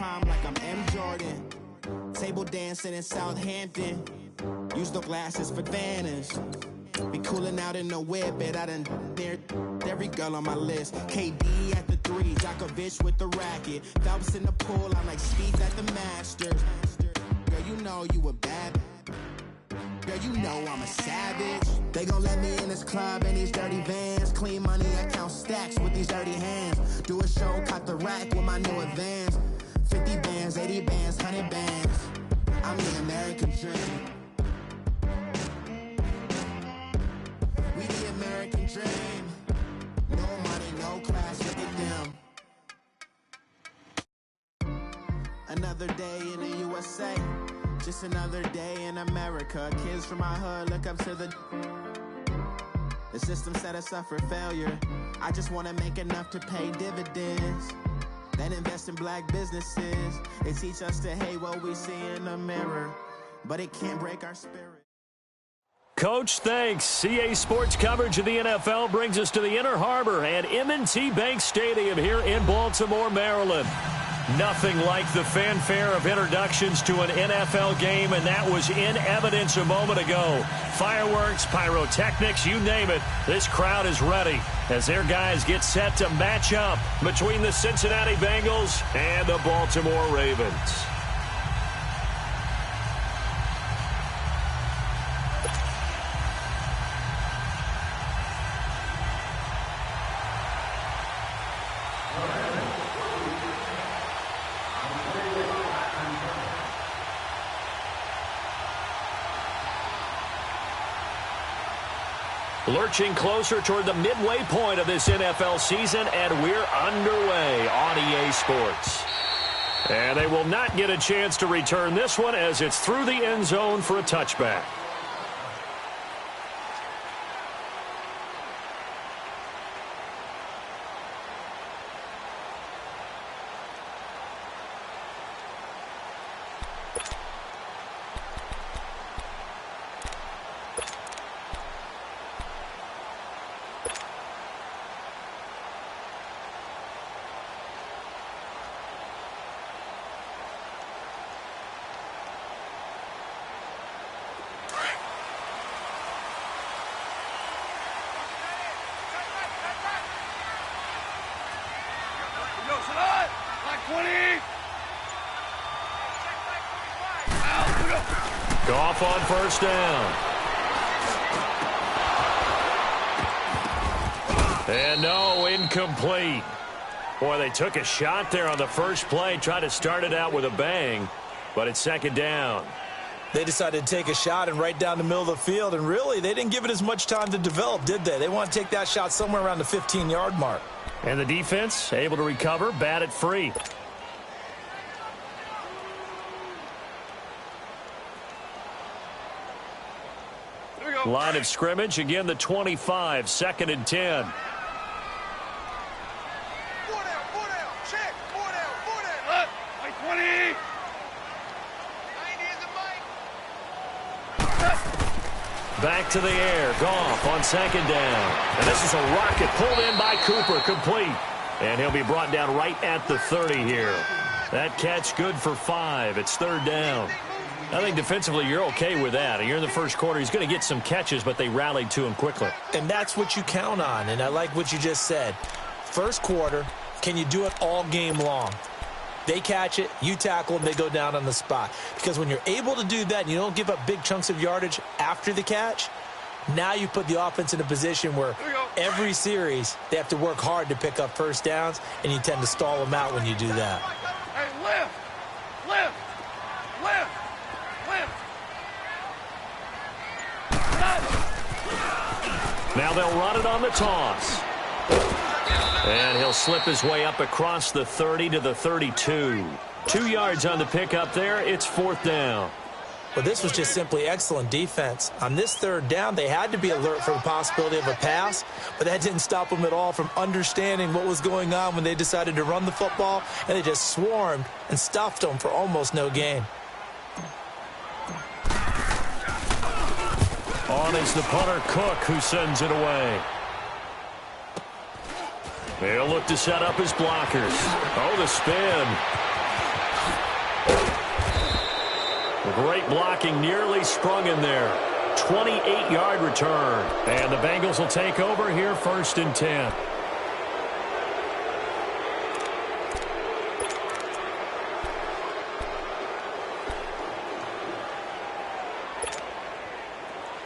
prime like I'm M. Jordan. Table dancing in Southampton. Use the glasses for Vanish. Be cooling out in the whip, but I done near every girl on my list. KD at the 3, Djokovic with the racket. Phelps in the pool, I'm like Speed at the Masters. Girl, you know you a bad. Girl, you know I'm a savage. They gon' let me in this club in these dirty vans. Clean money, I count stacks with these dirty hands. Do a show, caught the rack with my new advance. 50 bands, 80 bands, 100 bands. I'm the American dream. We the American dream. No money, no class, look at them. Another day in the USA. Just another day in America. Kids from my hood look up to the system set us up for failure. I just want to make enough to pay dividends. Then invest in black businesses. They teach us to hate what we see in the mirror, but it can't break our spirit. Coach, thanks. CA Sports coverage of the NFL brings us to the Inner Harbor at M&T Bank Stadium here in Baltimore, Maryland. Nothing like the fanfare of introductions to an NFL game, and that was in evidence a moment ago. Fireworks, pyrotechnics, you name it. This crowd is ready as their guys get set to match up between the Cincinnati Bengals and the Baltimore Ravens. Lurching closer toward the midway point of this NFL season, and we're underway on EA Sports. And they will not get a chance to return this one as it's through the end zone for a touchback. Goff on first down. And no, incomplete. Boy, they took a shot there on the first play, tried to start it out with a bang, but it's second down. They decided to take a shot and right down the middle of the field, and really, they didn't give it as much time to develop, did they? They want to take that shot somewhere around the 15-yard mark. And the defense able to recover, bat it free. Line of scrimmage, again the 25, 2nd and 10. Back to the air, Goff on 2nd down. And this is a rocket pulled in by Cooper, complete. And he'll be brought down right at the 30 here. That catch good for 5. It's 3rd down. I think defensively you're okay with that. You're in the first quarter. He's going to get some catches, but they rallied to him quickly. And that's what you count on, and I like what you just said. First quarter, can you do it all game long? They catch it, you tackle them, they go down on the spot. Because when you're able to do that and you don't give up big chunks of yardage after the catch, now you put the offense in a position where every series they have to work hard to pick up first downs, and you tend to stall them out when you do that. Hey, lift! Lift! Lift! Now they'll run it on the toss. And he'll slip his way up across the 30 to the 32. 2 yards on the pickup there. It's 4th down. Well, this was just simply excellent defense. On this 3rd down, they had to be alert for the possibility of a pass, but that didn't stop them at all from understanding what was going on when they decided to run the football, and they just swarmed and stuffed them for almost no gain. On is the punter, Cook, who sends it away. They'll look to set up his blockers. Oh, the spin. Great blocking, nearly sprung in there. 28-yard return. And the Bengals will take over here, 1st and 10.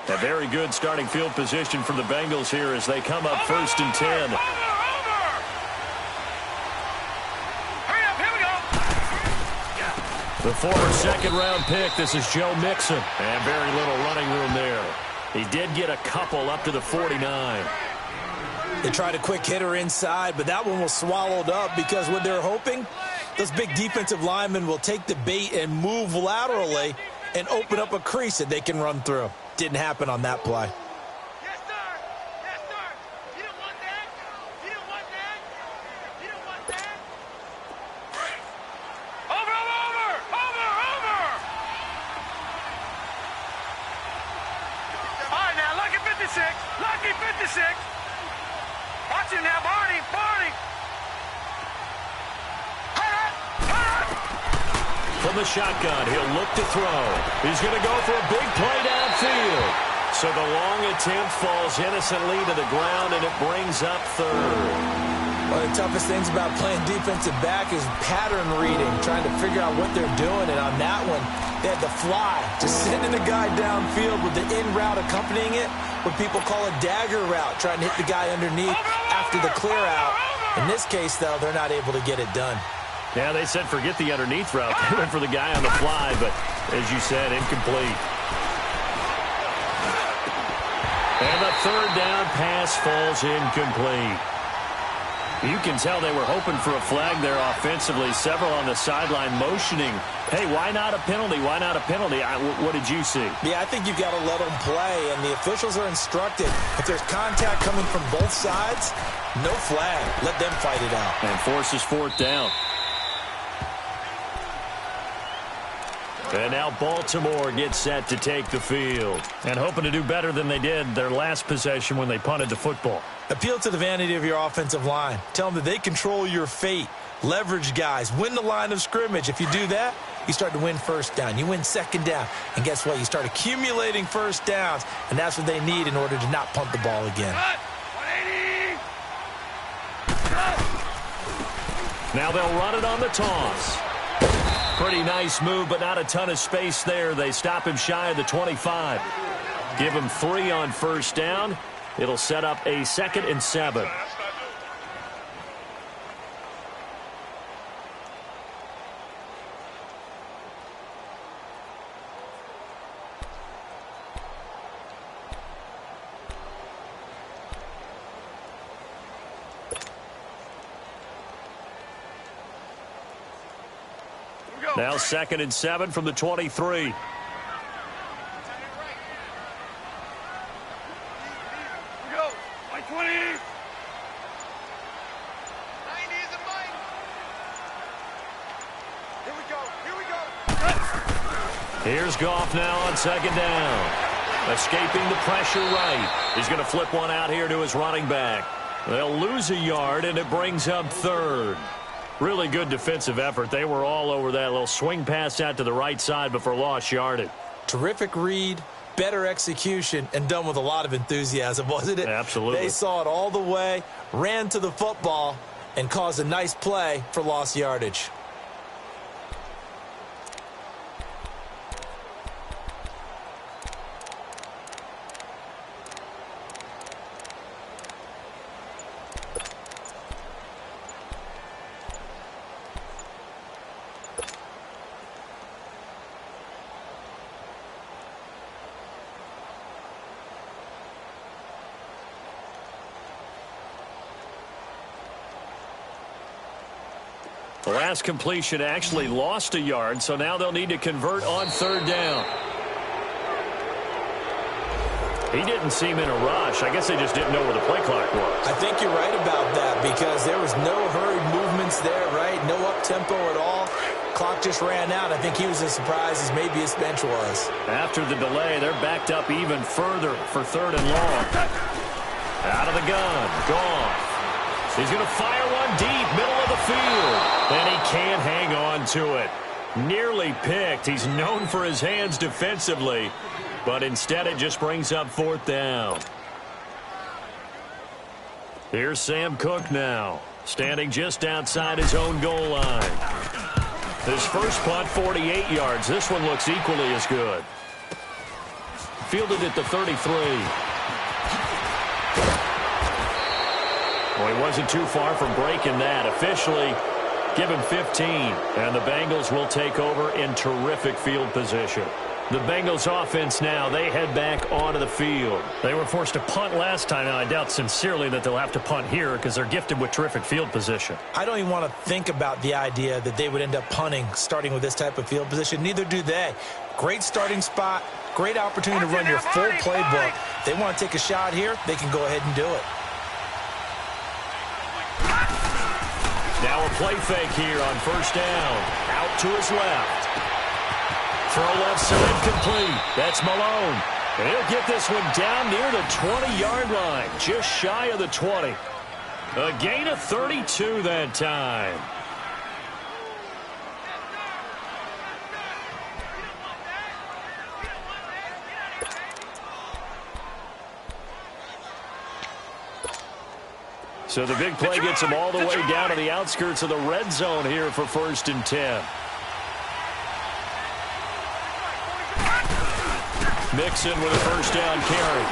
A very good starting field position for the Bengals here as they come up 1st and 10. The former second-round pick, this is Joe Mixon. And very little running room there. He did get a couple up to the 49. They tried a quick hitter inside, but that one was swallowed up because what they're hoping, those big defensive linemen will take the bait and move laterally and open up a crease that they can run through. Didn't happen on that play. Yes, sir. Yes, sir. You didn't want that? You didn't want that? You didn't want that? Over, over, over, over. All right, now, lucky 56. Lucky 56. Watch it now, Barney. Barney. From the shotgun, he'll look to throw. He's going to go for a big play downfield. So the long attempt falls innocently to the ground, and it brings up 3rd. One of the toughest things about playing defensive back is pattern reading, trying to figure out what they're doing. And on that one, they had the fly, just sending the guy downfield with the in route accompanying it, what people call a dagger route, trying to hit the guy underneath after the clear out. In this case, though, they're not able to get it done. Yeah, they said forget the underneath route. They went for the guy on the fly, but as you said, incomplete. And the 3rd down pass falls incomplete. You can tell they were hoping for a flag there offensively. Several on the sideline motioning. Hey, why not a penalty? Why not a penalty? What did you see? Yeah, I think you've got to let them play, and the officials are instructed. If there's contact coming from both sides, no flag. Let them fight it out. And forces 4th down. And now Baltimore gets set to take the field. And hoping to do better than they did their last possession when they punted the football. Appeal to the vanity of your offensive line. Tell them that they control your fate. Leverage guys. Win the line of scrimmage. If you do that, you start to win 1st down. You win 2nd down. And guess what? You start accumulating 1st downs. And that's what they need in order to not punt the ball again. Now they'll run it on the toss. Pretty nice move, but not a ton of space there. They stop him shy of the 25. Give him 3 on 1st down. It'll set up a 2nd and 7. Now 2nd and 7 from the 23. Here's Goff now on 2nd down. Escaping the pressure right. He's going to flip one out here to his running back. They'll lose a yard, and it brings up 3rd. Really good defensive effort. They were all over that little swing pass out to the right side before lost yardage. Terrific read, better execution, and done with a lot of enthusiasm, wasn't it? Absolutely. They saw it all the way, ran to the football, and caused a nice play for lost yardage. The last completion actually lost a yard, so now they'll need to convert on 3rd down. He didn't seem in a rush. I guess they just didn't know where the play clock was. I think you're right about that because there was no hurried movements there, right? No up-tempo at all. Clock just ran out. I think he was as surprised as maybe his bench was. After the delay, they're backed up even further for 3rd and long. Out of the gun. Gone. He's going to fire one deep, middle of the field. And he can't hang on to it. Nearly picked. He's known for his hands defensively, but instead it just brings up 4th down. Here's Sam Cook now, standing just outside his own goal line. His first punt, 48 yards. This one looks equally as good. Fielded at the 33. Well, he wasn't too far from breaking that. Officially, give him 15, and the Bengals will take over in terrific field position. The Bengals offense now, they head back onto the field. They were forced to punt last time. Now, I doubt sincerely that they'll have to punt here because they're gifted with terrific field position. I don't even want to think about the idea that they would end up punting starting with this type of field position. Neither do they. Great starting spot, great opportunity to run your full playbook. They want to take a shot here, they can go ahead and do it. Now a play fake here on 1st down. Out to his left. Throw left side complete. That's Malone. And he'll get this one down near the 20-yard line. Just shy of the 20. A gain of 32 that time. So the big play gets him all the way down to the outskirts of the red zone here for 1st and 10. Mixon with a 1st down carry.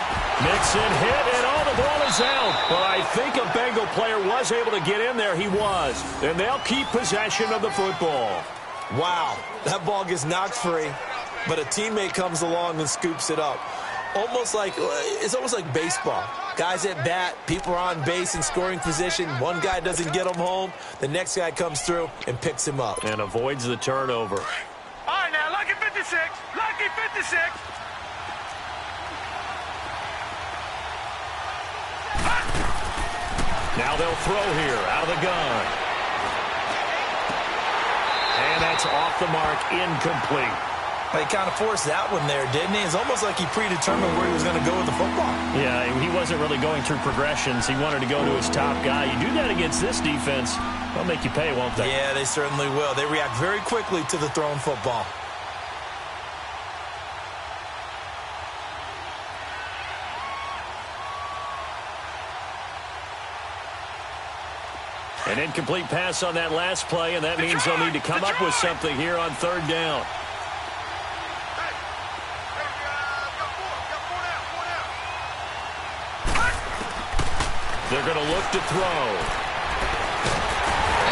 Mixon hit, and the ball is out. But I think a Bengal player was able to get in there. He was. And they'll keep possession of the football. Wow, that ball gets knocked free, but a teammate comes along and scoops it up. It's almost like baseball. Guys at bat, people are on base in scoring position. One guy doesn't get him home. The next guy comes through and picks him up. And avoids the turnover. All right, now, lucky 56. Lucky 56. Now they'll throw here out of the gun. And that's off the mark, incomplete. He kind of forced that one there, didn't he? It's almost like he predetermined where he was going to go with the football. Yeah, he wasn't really going through progressions. He wanted to go to his top guy. You do that against this defense, they'll make you pay, won't they? Yeah, they certainly will. They react very quickly to the thrown football. An incomplete pass on that last play, and that means they'll need to come up with something here on 3rd down. They're going to look to throw.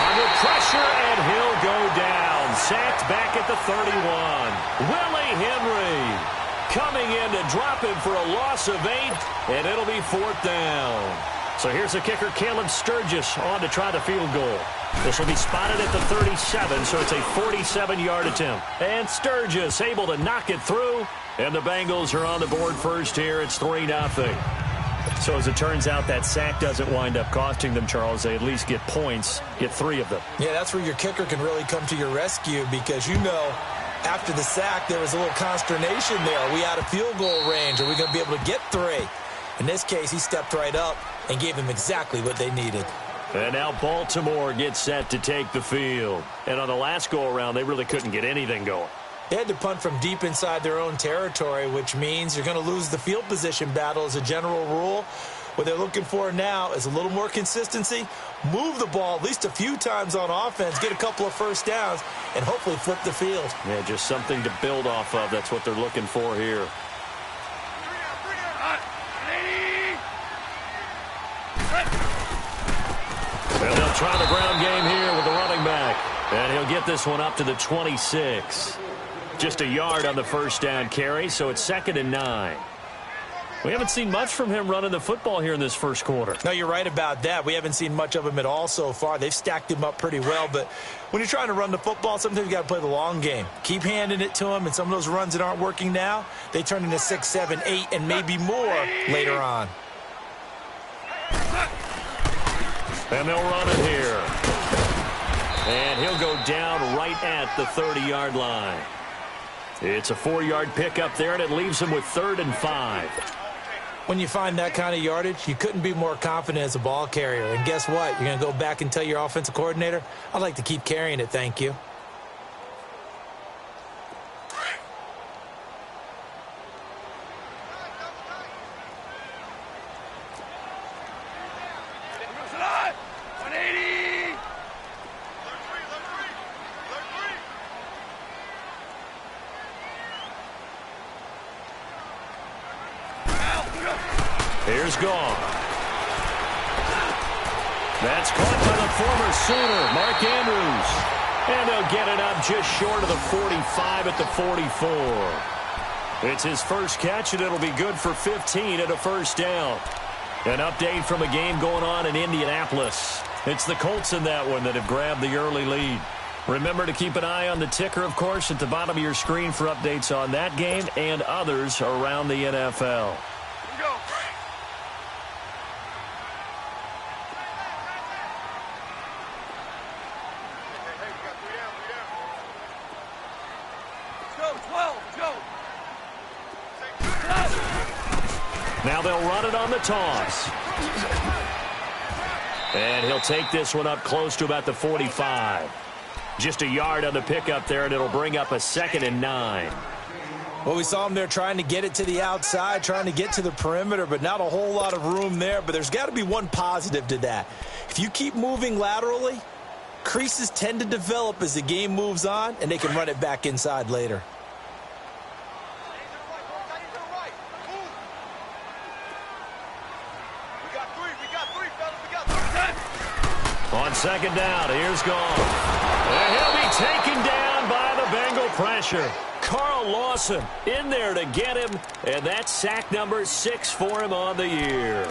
Under pressure, and he'll go down. Sacked back at the 31. Willie Henry coming in to drop him for a loss of 8, and it'll be 4th down. So here's the kicker, Caleb Sturgis, on to try the field goal. This will be spotted at the 37, so it's a 47-yard attempt. And Sturgis able to knock it through, and the Bengals are on the board first here. It's 3-0. So as it turns out, that sack doesn't wind up costing them, Charles. They at least get points, get 3 of them. Yeah, that's where your kicker can really come to your rescue because, after the sack, there was a little consternation there. Are we out of field goal range? Are we going to be able to get 3? In this case, he stepped right up and gave them exactly what they needed. And now Baltimore gets set to take the field. And on the last go-around, they really couldn't get anything going. They had to punt from deep inside their own territory, which means you're going to lose the field position battle as a general rule. What they're looking for now is a little more consistency, move the ball at least a few times on offense, get a couple of 1st downs, and hopefully flip the field. Yeah, just something to build off of. That's what they're looking for here. And they'll try the ground game here with the running back. And he'll get this one up to the 26. Just a yard on the 1st down carry, so it's 2nd and 9. We haven't seen much from him running the football here in this first quarter. No, you're right about that. We haven't seen much of him at all so far. They've stacked him up pretty well, but when you're trying to run the football, sometimes you got to play the long game. Keep handing it to him, and some of those runs that aren't working now, they turn into 6, 7, 8, and maybe more later on. And they'll run it here. And he'll go down right at the 30-yard line. It's a 4-yard pickup there, and it leaves him with 3rd and 5. When you find that kind of yardage, you couldn't be more confident as a ball carrier. And guess what? You're going to go back and tell your offensive coordinator, I'd like to keep carrying it, thank you. Here's Gone. That's caught by the former Sooner, Mark Andrews. And they'll get it up just short of the 45 at the 44. It's his first catch, and it'll be good for 15 and a first down. An update from a game going on in Indianapolis. It's the Colts in that one that have grabbed the early lead. Remember to keep an eye on the ticker, of course, at the bottom of your screen for updates on that game and others around the NFL. Now they'll run it on the toss. And he'll take this one up close to about the 45. Just a yard on the pickup there, and it'll bring up a 2nd and 9. Well, we saw him there trying to get it to the outside, trying to get to the perimeter, but not a whole lot of room there. But there's got to be one positive to that. If you keep moving laterally, creases tend to develop as the game moves on, and they can run it back inside later. On 2nd down, here's Gone. And he'll be taken down by the Bengal pressure. Carl Lawson in there to get him, and that's sack number 6 for him on the year.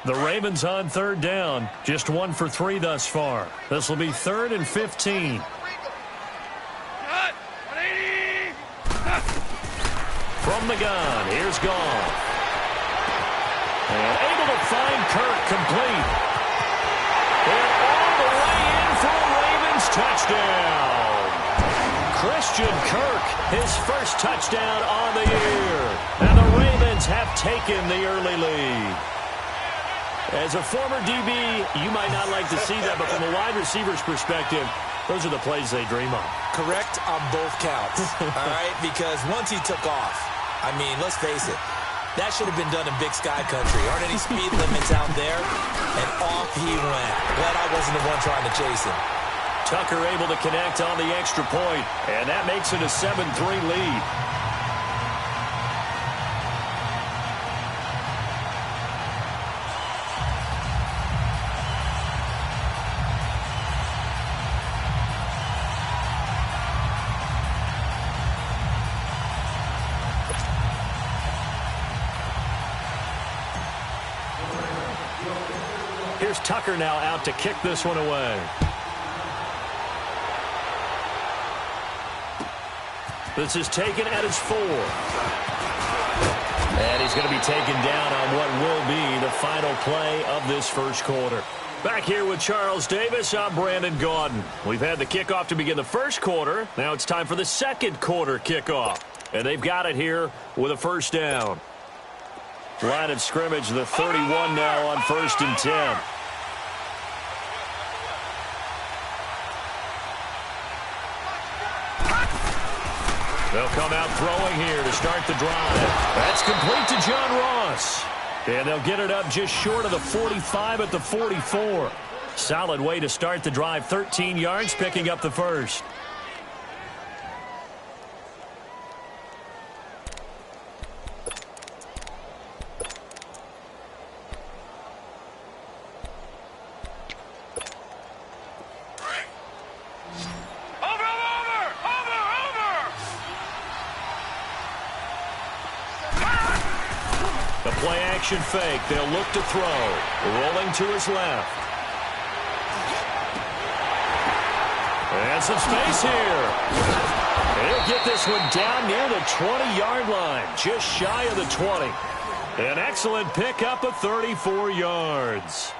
The Ravens on 3rd down, just 1 for 3 thus far. This will be 3rd and 15. From the gun, here's Gone. And able to find Kirk complete. And all the way in for a Ravens touchdown. Christian Kirk, his first touchdown on the year. And the Ravens have taken the early lead. As a former DB, you might not like to see that, but from a wide receiver's perspective, those are the plays they dream of. Correct on both counts, all right? Because once he took off, I mean, let's face it, that should have been done in Big Sky Country. Aren't any speed limits out there? And off he went. Glad I wasn't the one trying to chase him. Tucker able to connect on the extra point, and that makes it a 7-3 lead. Here's Tucker now out to kick this one away. This is taken at his 4. And he's going to be taken down on what will be the final play of this first quarter. Back here with Charles Davis, I'm Brandon Gaudin. We've had the kickoff to begin the first quarter. Now it's time for the second quarter kickoff. And they've got it here with a first down. Line of scrimmage, the 31 now on 1st and 10. They'll come out throwing here to start the drive. That's complete to John Ross. And they'll get it up just short of the 45 at the 44. Solid way to start the drive. 13 yards, picking up the first. Action fake. They'll look to throw. Rolling to his left. And some space here. He'll get this one down near the 20-yard line. Just shy of the 20. An excellent pickup of 34 yards.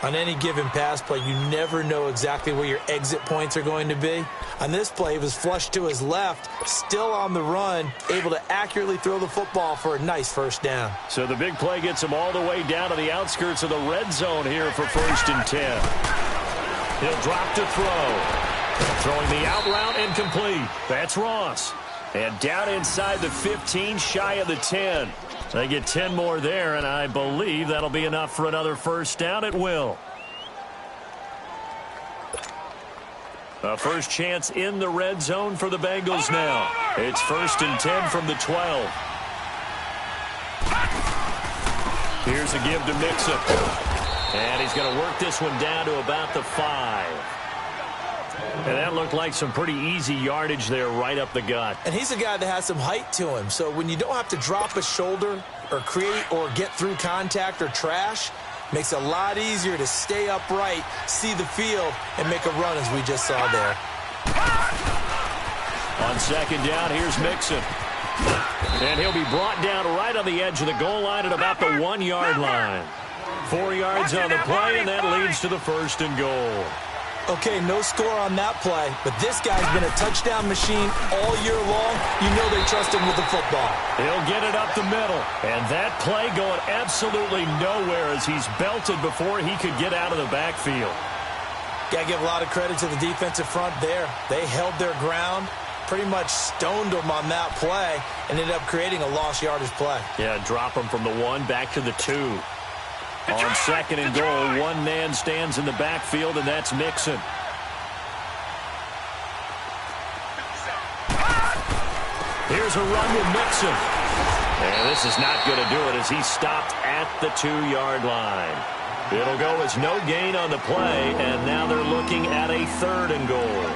On any given pass play, you never know exactly where your exit points are going to be. On this play, he was flushed to his left, still on the run, able to accurately throw the football for a nice first down. So the big play gets him all the way down to the outskirts of the red zone here for 1st and 10. He'll drop to throw. Throwing the out route incomplete. That's Ross. And down inside the 15, shy of the 10. They get 10 more there, and I believe that'll be enough for another first down. It will. A first chance in the red zone for the Bengals now. It's 1st and 10 from the 12. Here's a give to Mixon. And he's going to work this one down to about the 5. And that looked like some pretty easy yardage there right up the gut. And he's a guy that has some height to him. So when you don't have to drop a shoulder or create or get through contact or trash, makes it a lot easier to stay upright, see the field, and make a run as we just saw there. On 2nd down, here's Mixon. And he'll be brought down right on the edge of the goal line at about the 1-yard line. 4 yards on the play, and that leads to the 1st and goal. Okay, no score on that play, but this guy's been a touchdown machine all year long. You know they trust him with the football. He'll get it up the middle, and that play going absolutely nowhere as he's belted before he could get out of the backfield. Got to give a lot of credit to the defensive front there. They held their ground, pretty much stoned them on that play, and ended up creating a lost yardage play. Yeah, drop him from the 1 back to the 2. On 2nd and goal, one man stands in the backfield, and that's Mixon. Here's a run with Mixon. And this is not going to do it as he's stopped at the 2-yard line. It'll go as no gain on the play, and now they're looking at a 3rd and goal.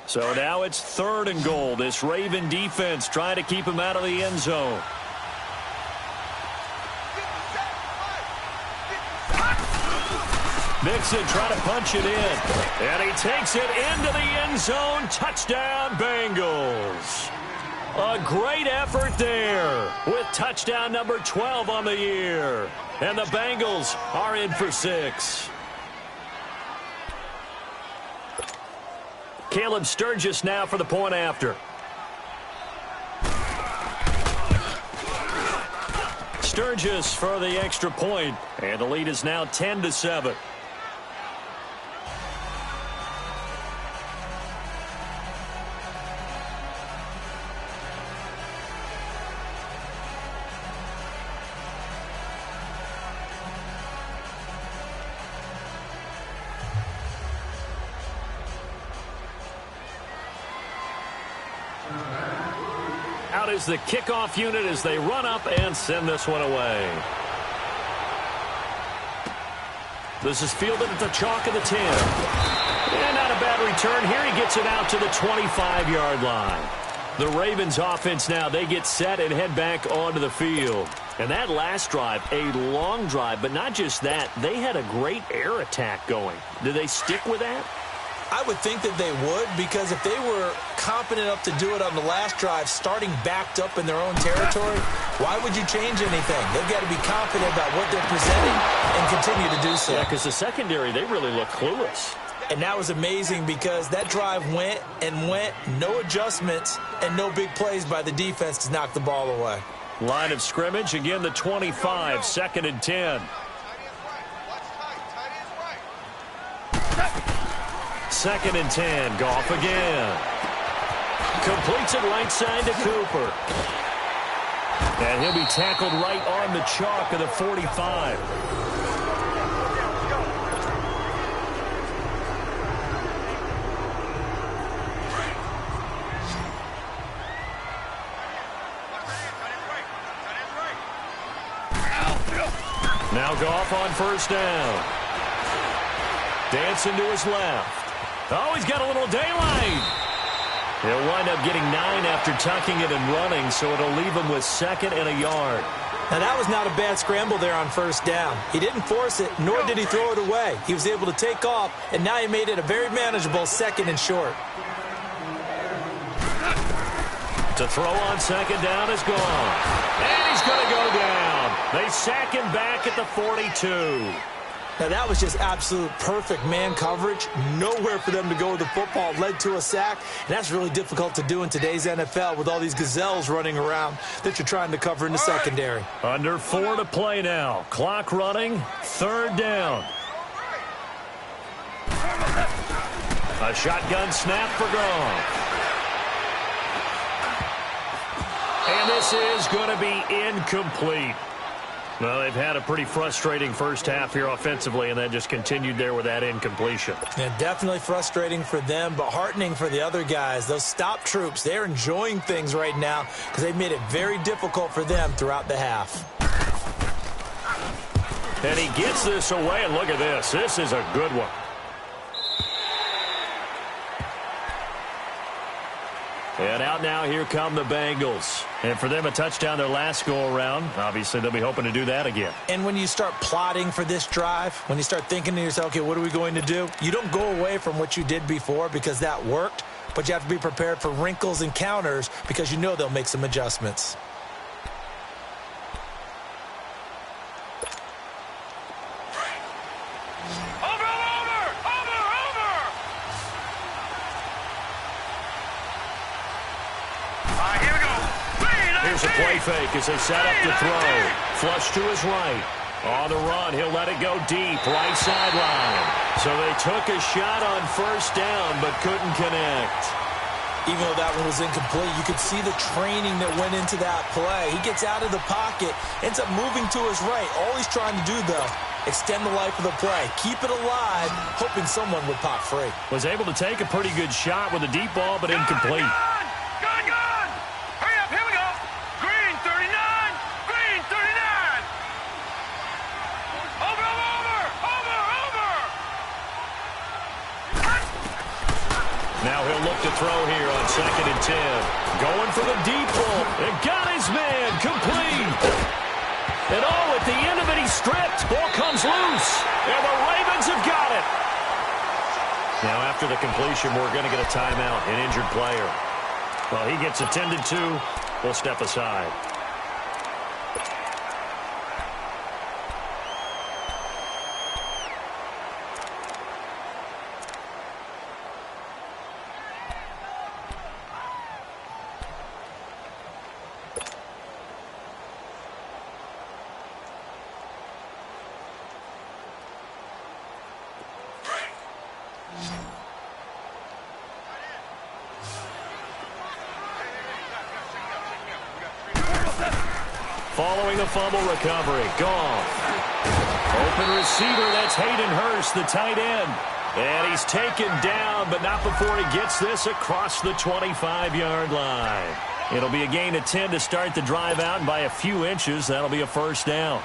So now it's 3rd and goal. This Raven defense trying to keep him out of the end zone. Mixon trying to punch it in. And he takes it into the end zone. Touchdown, Bengals. A great effort there with touchdown number 12 on the year. And the Bengals are in for 6. Caleb Sturgis now for the point after. Sturgis for the extra point, and the lead is now 10-7. Out is the kickoff unit as they run up and send this one away. This is fielded at the chalk of the 10. And not a bad return here. He gets it out to the 25-yard line. The Ravens offense now, they get set and head back onto the field. And that last drive, a long drive, but not just that. They had a great air attack going. Did they stick with that? I would think that they would, because if they were confident enough to do it on the last drive, starting backed up in their own territory, why would you change anything? They've got to be confident about what they're presenting and continue to do so. Yeah, because the secondary, they really look clueless. And that was amazing because that drive went and went, no adjustments and no big plays by the defense to knock the ball away. Line of scrimmage, again the 25, 2nd and 10. 2nd and 10, Goff again. Completes it right side to Cooper. And he'll be tackled right on the chalk of the 45. Now Goff on 1st down. Dancing to his left. Oh, he's got a little daylight. He'll wind up getting 9 after tucking it and running, so it'll leave him with 2nd and a yard. Now, that was not a bad scramble there on 1st down. He didn't force it, nor did he throw it away. He was able to take off, and now he made it a very manageable 2nd and short. To throw on 2nd down is gone. And he's going to go down. They sack him back at the 42. Now, that was just absolute perfect man coverage. Nowhere for them to go with the football. Led to a sack, and that's really difficult to do in today's NFL with all these gazelles running around that you're trying to cover in the secondary. Under 4 to play now. Clock running. 3rd down. A shotgun snap for Gronk. And this is going to be incomplete. Well, they've had a pretty frustrating first half here offensively, and then just continued there with that incompletion. And definitely frustrating for them, but heartening for the other guys. Those stop troops, they're enjoying things right now because they've made it very difficult for them throughout the half. And he gets this away, and look at this. This is a good one. And out now, here come the Bengals. And for them, a touchdown their last go-around. Obviously, they'll be hoping to do that again. And when you start plotting for this drive, when you start thinking to yourself, okay, what are we going to do? You don't go away from what you did before because that worked, but you have to be prepared for wrinkles and counters because you know they'll make some adjustments. Here's a play fake as they set up to throw. Flush to his right. On the run, he'll let it go deep, right sideline. So they took a shot on 1st down, but couldn't connect. Even though that one was incomplete, you could see the training that went into that play. He gets out of the pocket, ends up moving to his right. All he's trying to do, though, extend the life of the play. Keep it alive, hoping someone would pop free. Was able to take a pretty good shot with a deep ball, but incomplete. Now he'll look to throw here on 2nd and 10. Going for the deep ball. And got his man complete. And at the end of it, he's stripped. Ball comes loose. And the Ravens have got it. Now after the completion, we're going to get a timeout, an injured player. Well, he gets attended to. We'll step aside. Following a fumble recovery, Goff. Open receiver, that's Hayden Hurst, the tight end. And he's taken down, but not before he gets this across the 25-yard line. It'll be a gain of 10 to start the drive out, and by a few inches, that'll be a 1st down.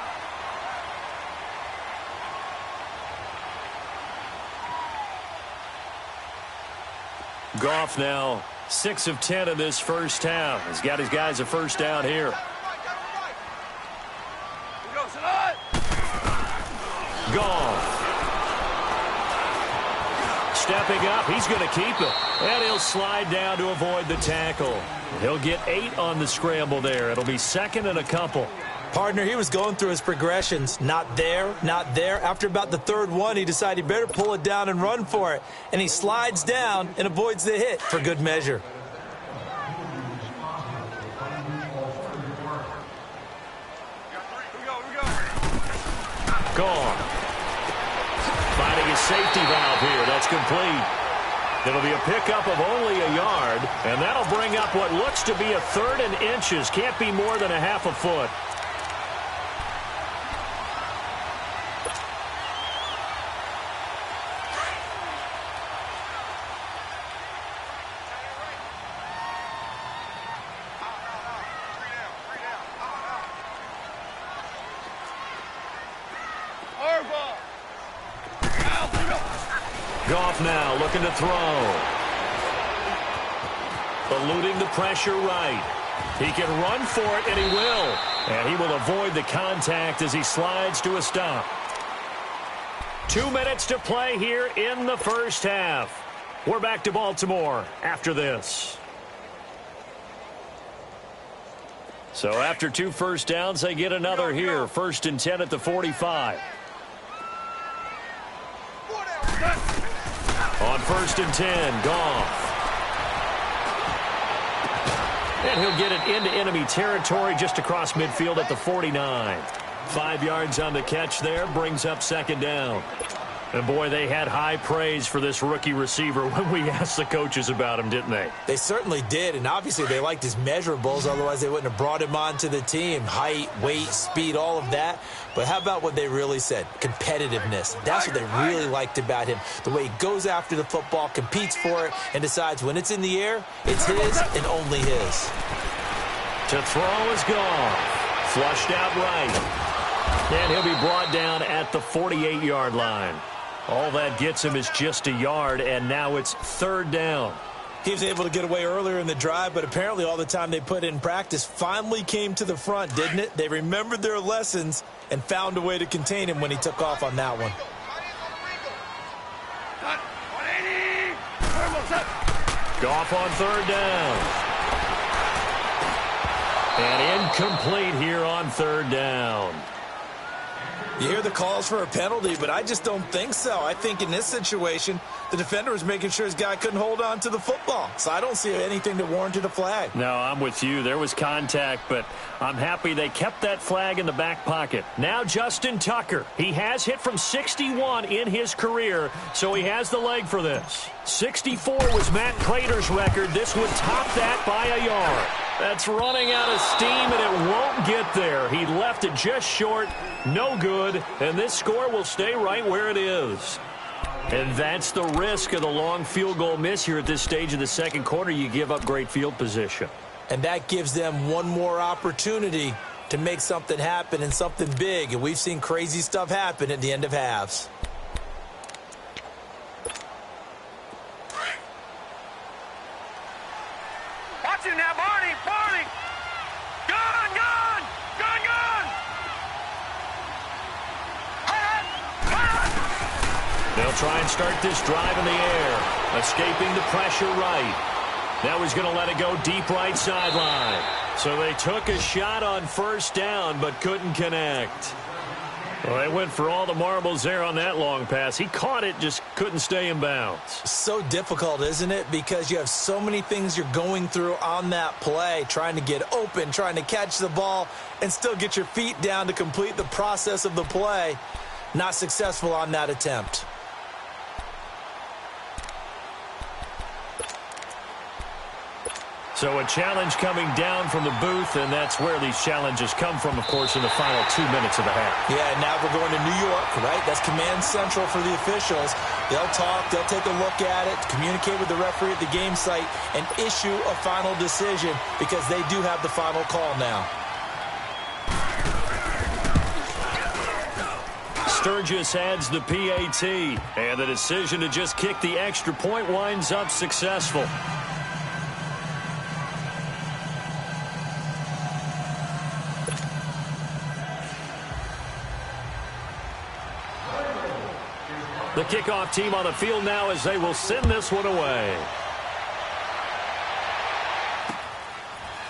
Goff now 6 of 10 in this first half. He's got his guys a 1st down here. Goff. Stepping up, he's going to keep it. And he'll slide down to avoid the tackle. He'll get 8 on the scramble there. It'll be 2nd and a couple. Partner, he was going through his progressions. Not there, not there. After about the 3rd one, he decided he better pull it down and run for it. And he slides down and avoids the hit for good measure. Gone. Finding his safety valve here. That's complete. It'll be a pickup of only a yard, and that'll bring up what looks to be a 3rd and inches. Can't be more than a half a foot. Goff now looking to throw. Eluding the pressure right. He can run for it, and he will. And he will avoid the contact as he slides to a stop. 2 minutes to play here in the first half. We're back to Baltimore after this. So after 2 first downs, they get another here. 1st and 10 at the 45. first and 10. Goff. And he'll get it into enemy territory just across midfield at the 49. 5 yards on the catch there, brings up second down. And, boy, they had high praise for this rookie receiver when we asked the coaches about him, didn't they? They certainly did, and obviously they liked his measurables. Otherwise, they wouldn't have brought him onto the team. Height, weight, speed, all of that. But how about what they really said? Competitiveness. That's what they really liked about him. The way he goes after the football, competes for it, and decides when it's in the air, it's his and only his. To throw is gone. Flushed out right. And he'll be brought down at the 48-yard line. All that gets him is just a yard, and now it's third down. He was able to get away earlier in the drive, but apparently all the time they put in practice finally came to the front, didn't it? They remembered their lessons and found a way to contain him when he took off on that one. Goff on third down. And incomplete here on third down. You hear the calls for a penalty, but I just don't think so. I think in this situation, the defender was making sure his guy couldn't hold on to the football. So I don't see anything that warranted a flag. No, I'm with you. There was contact, but I'm happy they kept that flag in the back pocket. Now Justin Tucker. He has hit from 61 in his career, so he has the leg for this. 64 was Matt Prater's record. This would top that by a yard. That's running out of steam, and it won't get there. He left it just short. No good, and this score will stay right where it is. And that's the risk of the long field goal miss here at this stage of the second quarter. You give up great field position. And that gives them one more opportunity to make something happen and something big. And we've seen crazy stuff happen at the end of halves. Watch it now, Barney! Barney! Gone! Gone! Gone! Gone! They'll try and start this drive in the air. Escaping the pressure right. Now he's going to let it go deep right sideline. So they took a shot on first down but couldn't connect. Well, they went for all the marbles there on that long pass. He caught it, just couldn't stay in bounds. So difficult, isn't it? Because you have so many things you're going through on that play, trying to get open, trying to catch the ball, and still get your feet down to complete the process of the play. Not successful on that attempt. So a challenge coming down from the booth, and that's where these challenges come from, of course, in the final 2 minutes of the half. Yeah, now we're going to New York, right? That's command central for the officials. They'll talk, they'll take a look at it, communicate with the referee at the game site, and issue a final decision because they do have the final call now. Sturgis adds the PAT, and the decision to just kick the extra point winds up successful. The kickoff team on the field now as they will send this one away.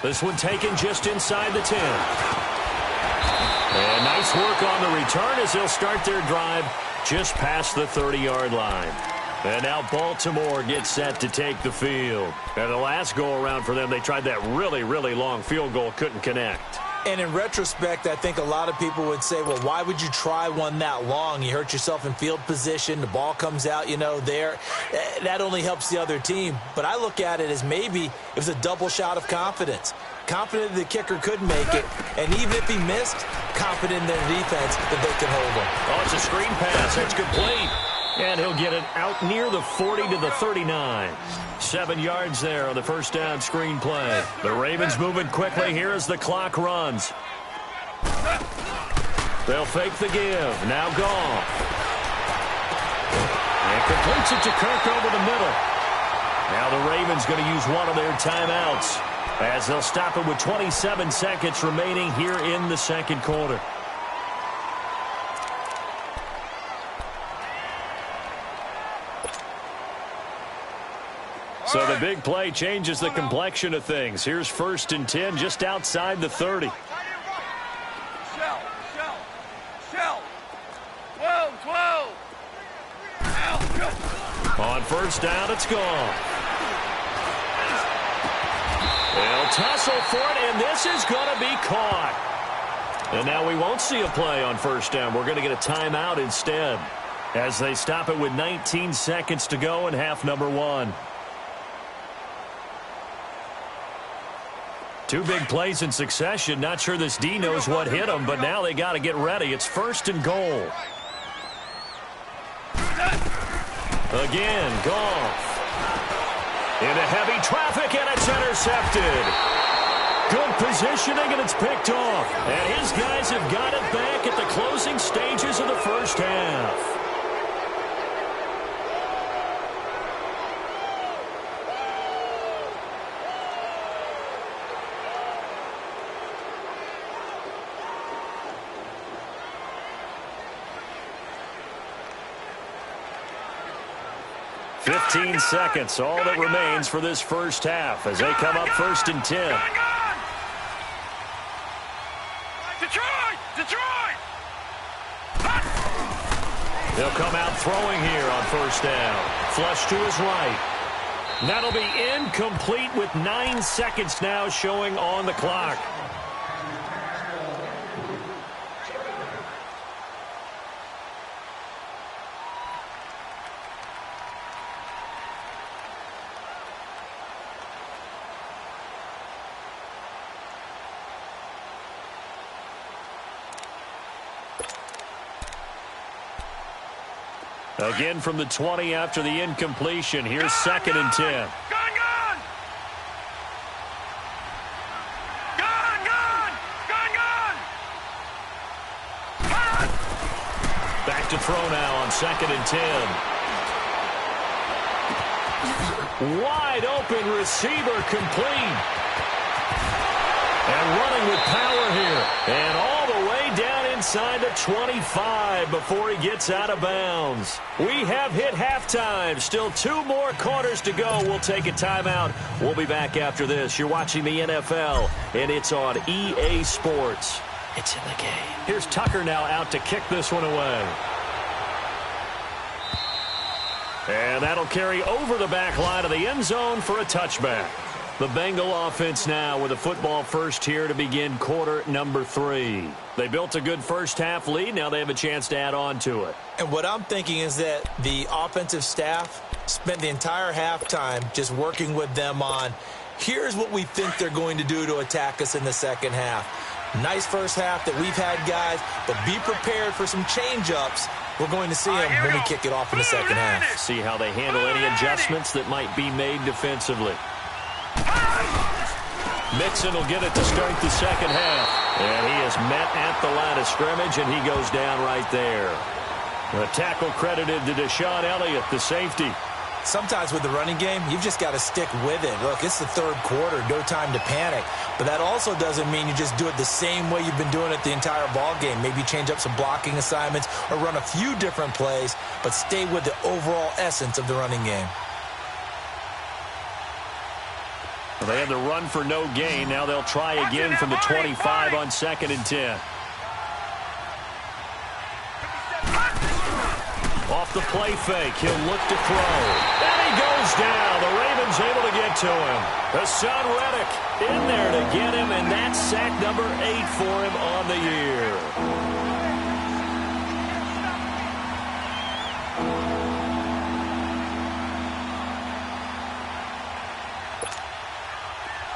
This one taken just inside the 10. And nice work on the return as they'll start their drive just past the 30-yard line. And now Baltimore gets set to take the field. And the last go-around for them, they tried that really, really long field goal, couldn't connect. And in retrospect, I think a lot of people would say, well, why would you try one that long? You hurt yourself in field position. The ball comes out, there. That only helps the other team. But I look at it as maybe it was a double shot of confidence. Confident the kicker could make it. And even if he missed, confident in their defense that they can hold him. Oh, it's a screen pass. That's complete. And he'll get it out near the 40 to the 39. 7 yards there on the first down screen play. The Ravens moving quickly here as the clock runs. They'll fake the give. Now Goff. And completes it to Kirk over the middle. Now the Ravens going to use one of their timeouts as they'll stop it with 27 seconds remaining here in the second quarter. So the big play changes the complexion of things. Here's first and 10 just outside the 30. Shell. 12. On first down, it's gone. They'll tussle for it, and this is going to be caught. And now we won't see a play on first down. We're going to get a timeout instead as they stop it with 19 seconds to go in half number 1. 2 big plays in succession. Not sure this D knows what hit them, but now they got to get ready. It's first and goal. Again, Goff. Into heavy traffic, and it's intercepted. Good positioning, and it's picked off. And his guys have got it back at the closing stages of the first half. Fifteen seconds, all that remains for this first half as they come up first and 10. Detroit! They'll come out throwing here on first down. Flush to his right. That'll be incomplete with 9 seconds now showing on the clock. Again from the 20 after the incompletion. Here's second and 10. Gone! Back to throw now on second and 10. Wide open receiver complete. And running with power here. And all the way down inside the 25 before he gets out of bounds. We have hit halftime. Still 2 more quarters to go. We'll take a timeout. We'll be back after this. You're watching the NFL, and it's on EA Sports. It's in the game. Here's Tucker now out to kick this one away. And that'll carry over the back line of the end zone for a touchback. The Bengal offense now with a football first here to begin quarter number 3. They built a good first half lead. Now they have a chance to add on to it. And what I'm thinking is that the offensive staff spent the entire halftime just working with them on, here's what we think they're going to do to attack us in the second half. Nice first half that we've had, guys, but be prepared for some change-ups. We're going to see them when we kick it off in the second half. See how they handle any adjustments that might be made defensively. Mixon will get it to start the second half. And he is met at the line of scrimmage, and he goes down right there. A tackle credited to Deshaun Elliott, the safety. Sometimes with the running game, you've just got to stick with it. Look, it's the third quarter, no time to panic. But that also doesn't mean you just do it the same way you've been doing it the entire ball game. Maybe change up some blocking assignments or run a few different plays, but stay with the overall essence of the running game. They had the run for no gain. Now they'll try again from the 25 on second and 10. Off the play fake, he'll look to throw. And he goes down. The Ravens able to get to him. Hassan Reddick in there to get him, and that's sack number 8 for him on the year.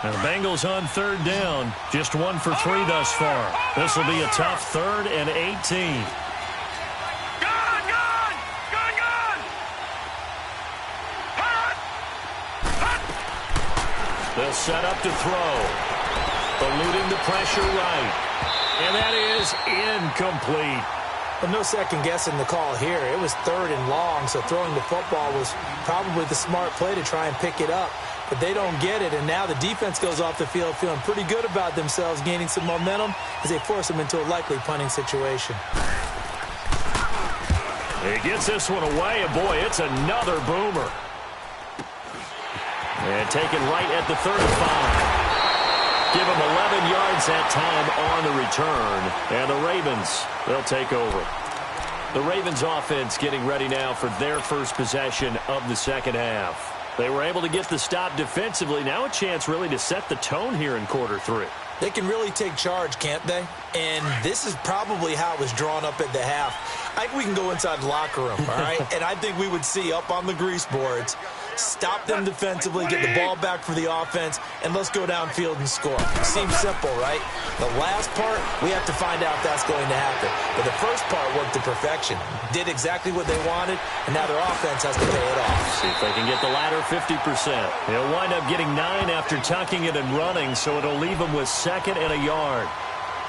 Now the Bengals on third down. Just 1 for 3 thus far. This will be a tough 3rd and 18. They'll set up to throw. Eluding the pressure right. And that is incomplete. Well, no second guessing the call here. It was 3rd and long, so throwing the football was probably the smart play to try and pick it up. But they don't get it, and now the defense goes off the field feeling pretty good about themselves, gaining some momentum as they force them into a likely punting situation. He gets this one away, and boy, it's another boomer. And taken right at the 35. Give him 11 yards that time on the return. And the Ravens, they'll take over. The Ravens offense getting ready now for their first possession of the second half. They were able to get the stop defensively. Now a chance really to set the tone here in quarter 3. They can really take charge, can't they? And this is probably how it was drawn up at the half. I think we can go inside the locker room, all right? And I think we would see up on the grease boards, stop them defensively, get the ball back for the offense, and let's go downfield and score. Seems simple, right? The last part, we have to find out if that's going to happen. But the first part worked to perfection. Did exactly what they wanted, and now their offense has to pay it off. See if they can get the latter 50%. They'll wind up getting 9 after tucking it and running, so it'll leave them with 2nd and a yard.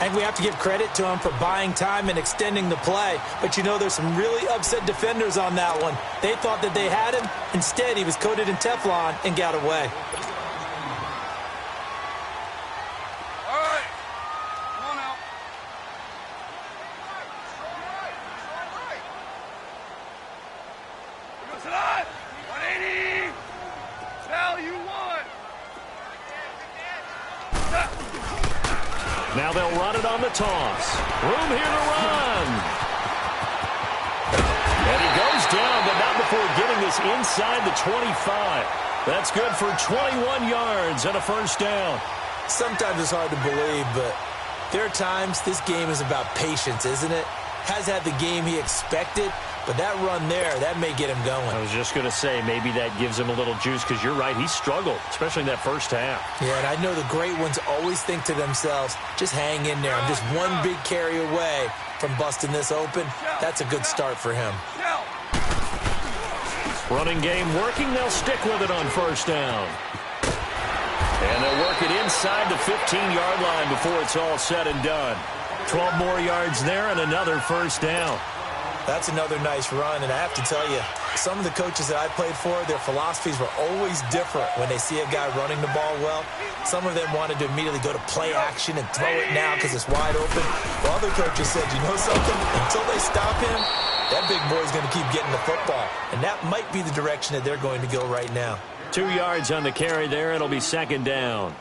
And we have to give credit to him for buying time and extending the play. But, you know, there's some really upset defenders on that one. They thought that they had him. Instead, he was coated in Teflon and got away. All right. Come on out. Here goes the line. 180. Tell you what. Now they'll run it on the toss. Room here to run. And he goes down, but not before getting this inside the 25. That's good for 21 yards and a first down. Sometimes it's hard to believe, but there are times this game is about patience, isn't it? Has had the game he expected, but that run there, that may get him going. I was just going to say, maybe that gives him a little juice, because you're right, he struggled, especially in that first half. Yeah, and I know the great ones always think to themselves, just hang in there. I'm just one big carry away from busting this open. That's a good start for him. Running game working, they'll stick with it on first down. And they'll work it inside the 15-yard line before it's all said and done. 12 more yards there and another first down. That's another nice run, and I have to tell you, some of the coaches that I played for, their philosophies were always different when they see a guy running the ball well. Some of them wanted to immediately go to play action and throw it now because it's wide open. While other coaches said, you know something? Until they stop him, that big boy's going to keep getting the football. And that might be the direction that they're going to go right now. 2 yards on the carry there. It'll be second down.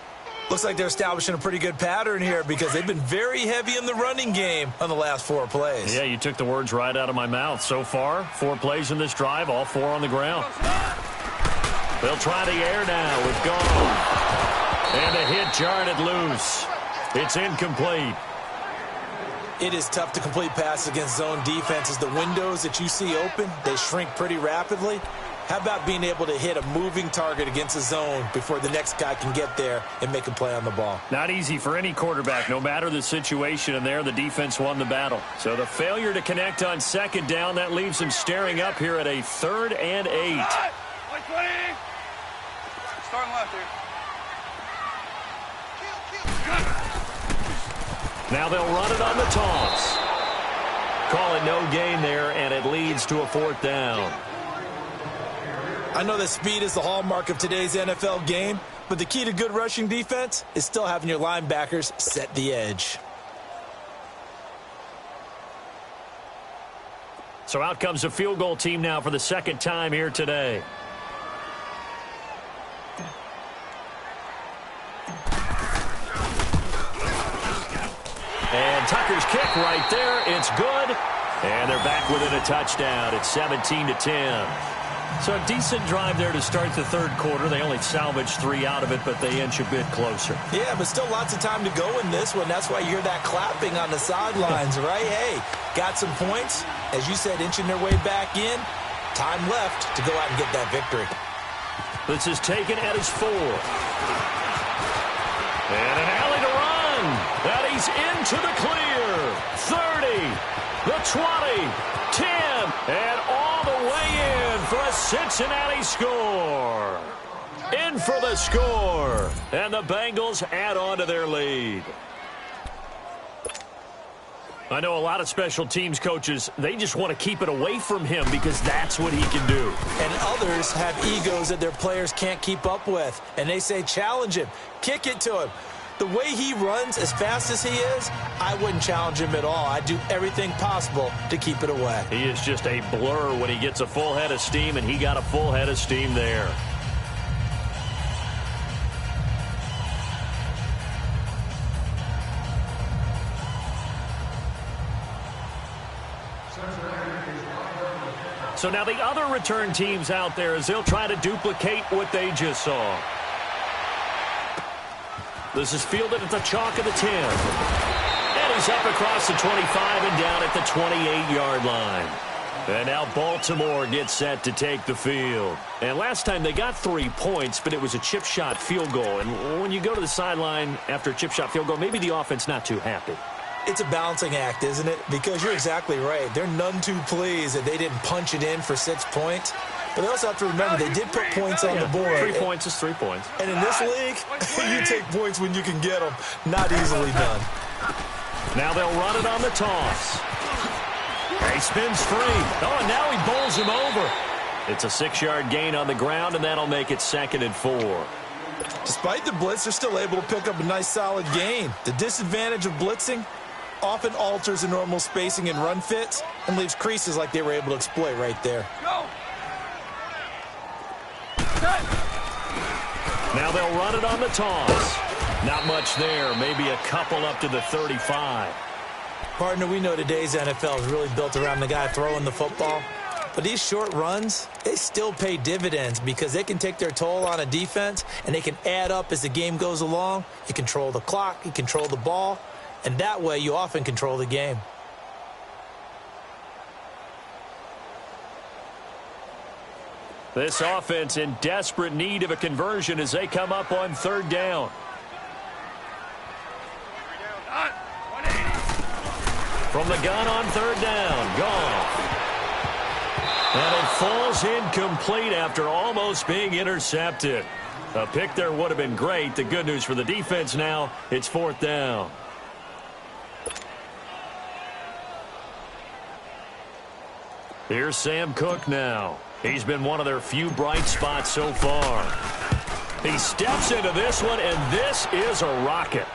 Looks like they're establishing a pretty good pattern here because they've been very heavy in the running game on the last 4 plays. Yeah, you took the words right out of my mouth. So far, 4 plays in this drive, all 4 on the ground. They'll try the air now with Gone. And a hit jarred it loose. It's incomplete. It is tough to complete passes against zone defenses. The windows that you see open, they shrink pretty rapidly. How about being able to hit a moving target against a zone before the next guy can get there and make a play on the ball? Not easy for any quarterback, no matter the situation, and there the defense won the battle. So the failure to connect on second down, that leaves them staring up here at a 3rd and 8. 120. Starting left here. Now they'll run it on the toss. Call it no gain there, and it leads to a 4th down. I know that speed is the hallmark of today's NFL game, but the key to good rushing defense is still having your linebackers set the edge. So out comes a field goal team now for the 2nd time here today. And Tucker's kick right there. It's good. And they're back within a touchdown. It's 17-10. So a decent drive there to start the 3rd quarter. They only salvaged 3 out of it, but they inch a bit closer. Yeah, but still lots of time to go in this one. That's why you hear that clapping on the sidelines, right? Hey, got some points. As you said, inching their way back in. Time left to go out and get that victory. This is taken at his 4. And an alley to run. That he's into the clear. 30, the 20, 10, and all the way in for a Cincinnati score. In for the score. And the Bengals add on to their lead. I know a lot of special teams coaches, they just want to keep it away from him because that's what he can do. And others have egos that their players can't keep up with. And they say, challenge him, kick it to him. The way he runs as fast as he is, I wouldn't challenge him at all. I'd do everything possible to keep it away. He is just a blur when he gets a full head of steam, and he got a full head of steam there. So now the other return teams out there as they'll try to duplicate what they just saw. This is fielded at the chalk of the 10. And he's up across the 25 and down at the 28-yard line. And now Baltimore gets set to take the field. And last time they got 3 points, but it was a chip shot field goal. And when you go to the sideline after a chip shot field goal, maybe the offense not too happy. It's a balancing act, isn't it? Because you're exactly right. They're none too pleased that they didn't punch it in for 6 points. But they also have to remember they did put points on the board. 3 points is 3 points. And in this league, you take points when you can get them. Not easily done. Now they'll run it on the toss. He spins free. Oh, and now he bowls him over. It's a 6-yard gain on the ground, and that'll make it 2nd and 4. Despite the blitz, they're still able to pick up a nice, solid gain. The disadvantage of blitzing often alters the normal spacing and run fits and leaves creases like they were able to exploit right there. Go. Now they'll run it on the toss. Not much there. Maybe a couple up to the 35. Partner, we know today's NFL is really built around the guy throwing the football. But these short runs, they still pay dividends because they can take their toll on a defense and they can add up as the game goes along. You control the clock, you control the ball, and that way you often control the game. This offense in desperate need of a conversion as they come up on 3rd down. From the gun on 3rd down, Goff. And it falls incomplete after almost being intercepted. A pick there would have been great. The good news for the defense now, it's 4th down. Here's Sam Cook now. He's been one of their few bright spots so far. He steps into this one, and this is a rocket.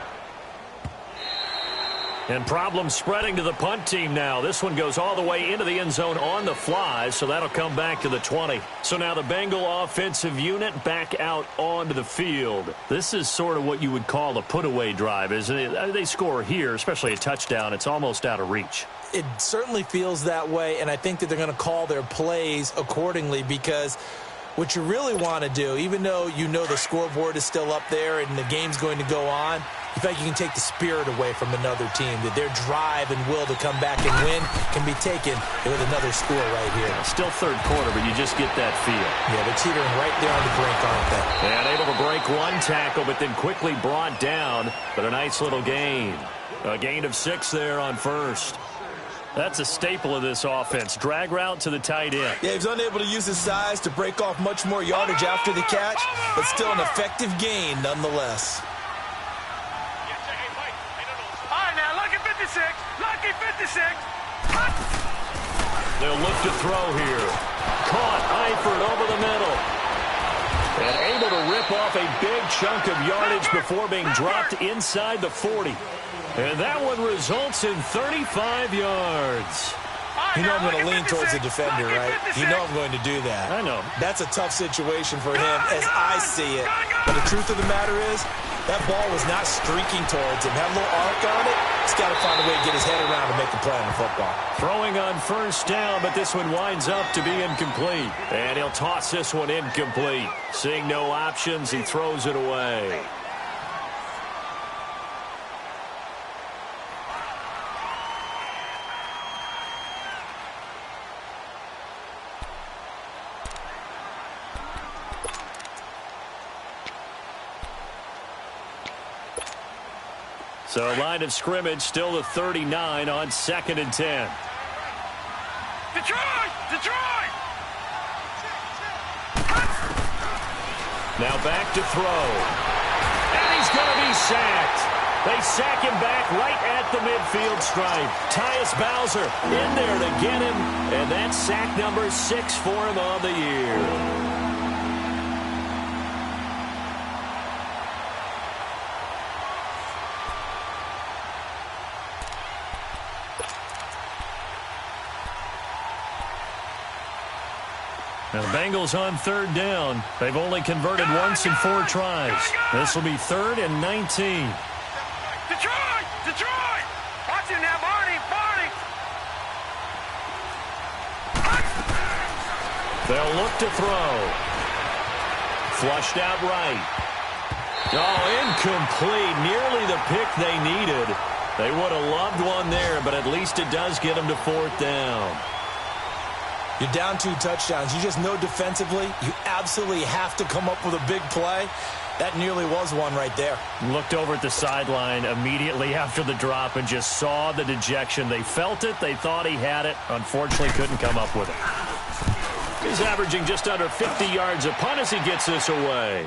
And problems spreading to the punt team now. This one goes all the way into the end zone on the fly, so that'll come back to the 20. So now the Bengal offensive unit back out onto the field. This is sort of what you would call a put-away drive, isn't it? They score here, especially a touchdown. It's almost out of reach. It certainly feels that way, and I think that they're going to call their plays accordingly because what you really want to do, even though you know the scoreboard is still up there and the game's going to go on, in fact, you can take the spirit away from another team, that their drive and will to come back and win can be taken with another score right here. Still 3rd quarter, but you just get that feel. Yeah, they're teetering right there on the brink, aren't they? And able to break one tackle, but then quickly brought down. But a nice little gain. A gain of 6 there on 1st. That's a staple of this offense. Drag route to the tight end. Yeah, he's unable to use his size to break off much more yardage after the catch, but still an effective gain nonetheless. Lucky 56. They'll look to throw here. Caught Eifert over the middle. And able to rip off a big chunk of yardage before being dropped inside the 40. And that one results in 35 yards. You know I'm going to lean towards the defender, right? You know I'm going to do that. I know. That's a tough situation for him as I see it. But the truth of the matter is, that ball was not streaking towards him. Had a little arc on it. He's got to find a way to get his head around to make a play on the football. Throwing on 1st down, but this one winds up to be incomplete. And he'll toss this one incomplete. Seeing no options, he throws it away. So line of scrimmage still the 39 on 2nd and 10. Detroit! Detroit! Now back to throw. And he's going to be sacked. They sack him back right at the midfield stripe. Tyus Bowser in there to get him. And that's sack number 6 for him on the year. Now the Bengals on 3rd down. They've only converted once in 4 tries. This will be 3rd and 19. Detroit! Detroit! Watch him now, Barney! Barney! They'll look to throw. Flushed out right. Oh, incomplete. Nearly the pick they needed. They would have loved one there, but at least it does get them to 4th down. You're down 2 touchdowns. You just know defensively you absolutely have to come up with a big play. That nearly was one right there. Looked over at the sideline immediately after the drop and just saw the dejection. They felt it. They thought he had it. Unfortunately, couldn't come up with it. He's averaging just under 50 yards a punt as he gets this away.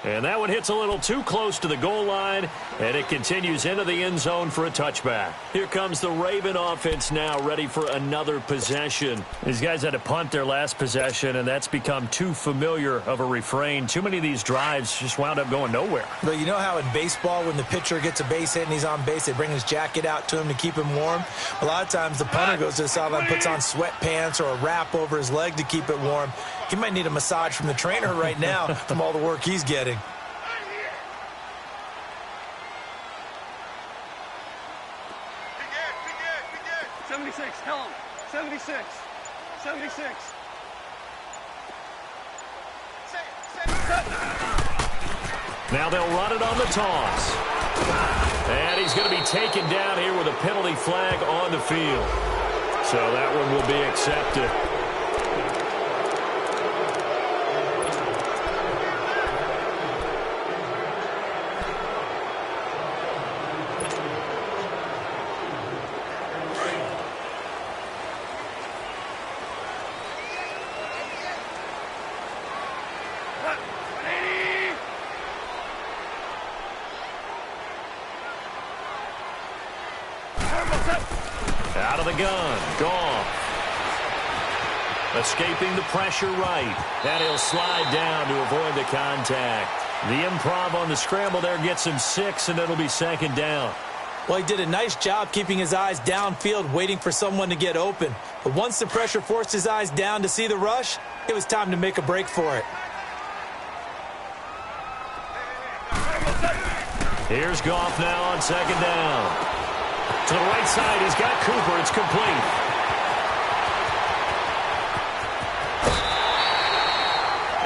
And that one hits a little too close to the goal line, and it continues into the end zone for a touchback. Here comes the Raven offense now, ready for another possession. These guys had to punt their last possession, and that's become too familiar of a refrain. Too many of these drives just wound up going nowhere. But you know how in baseball, when the pitcher gets a base hit and he's on base, they bring his jacket out to him to keep him warm? A lot of times the punter goes to the sideline, puts on sweatpants or a wrap over his leg to keep it warm. He might need a massage from the trainer right now from all the work he's getting. Tell him. 76. 76. Now they'll run it on the toss. And he's going to be taken down here with a penalty flag on the field. So that one will be accepted. Out of the gun. Gone. Escaping the pressure right. And he'll slide down to avoid the contact. The improv on the scramble there gets him 6, and it'll be 2nd down. Well, he did a nice job keeping his eyes downfield, waiting for someone to get open. But once the pressure forced his eyes down to see the rush, it was time to make a break for it. Here's Goff now on 2nd down. To the right side, he's got Cooper. It's complete.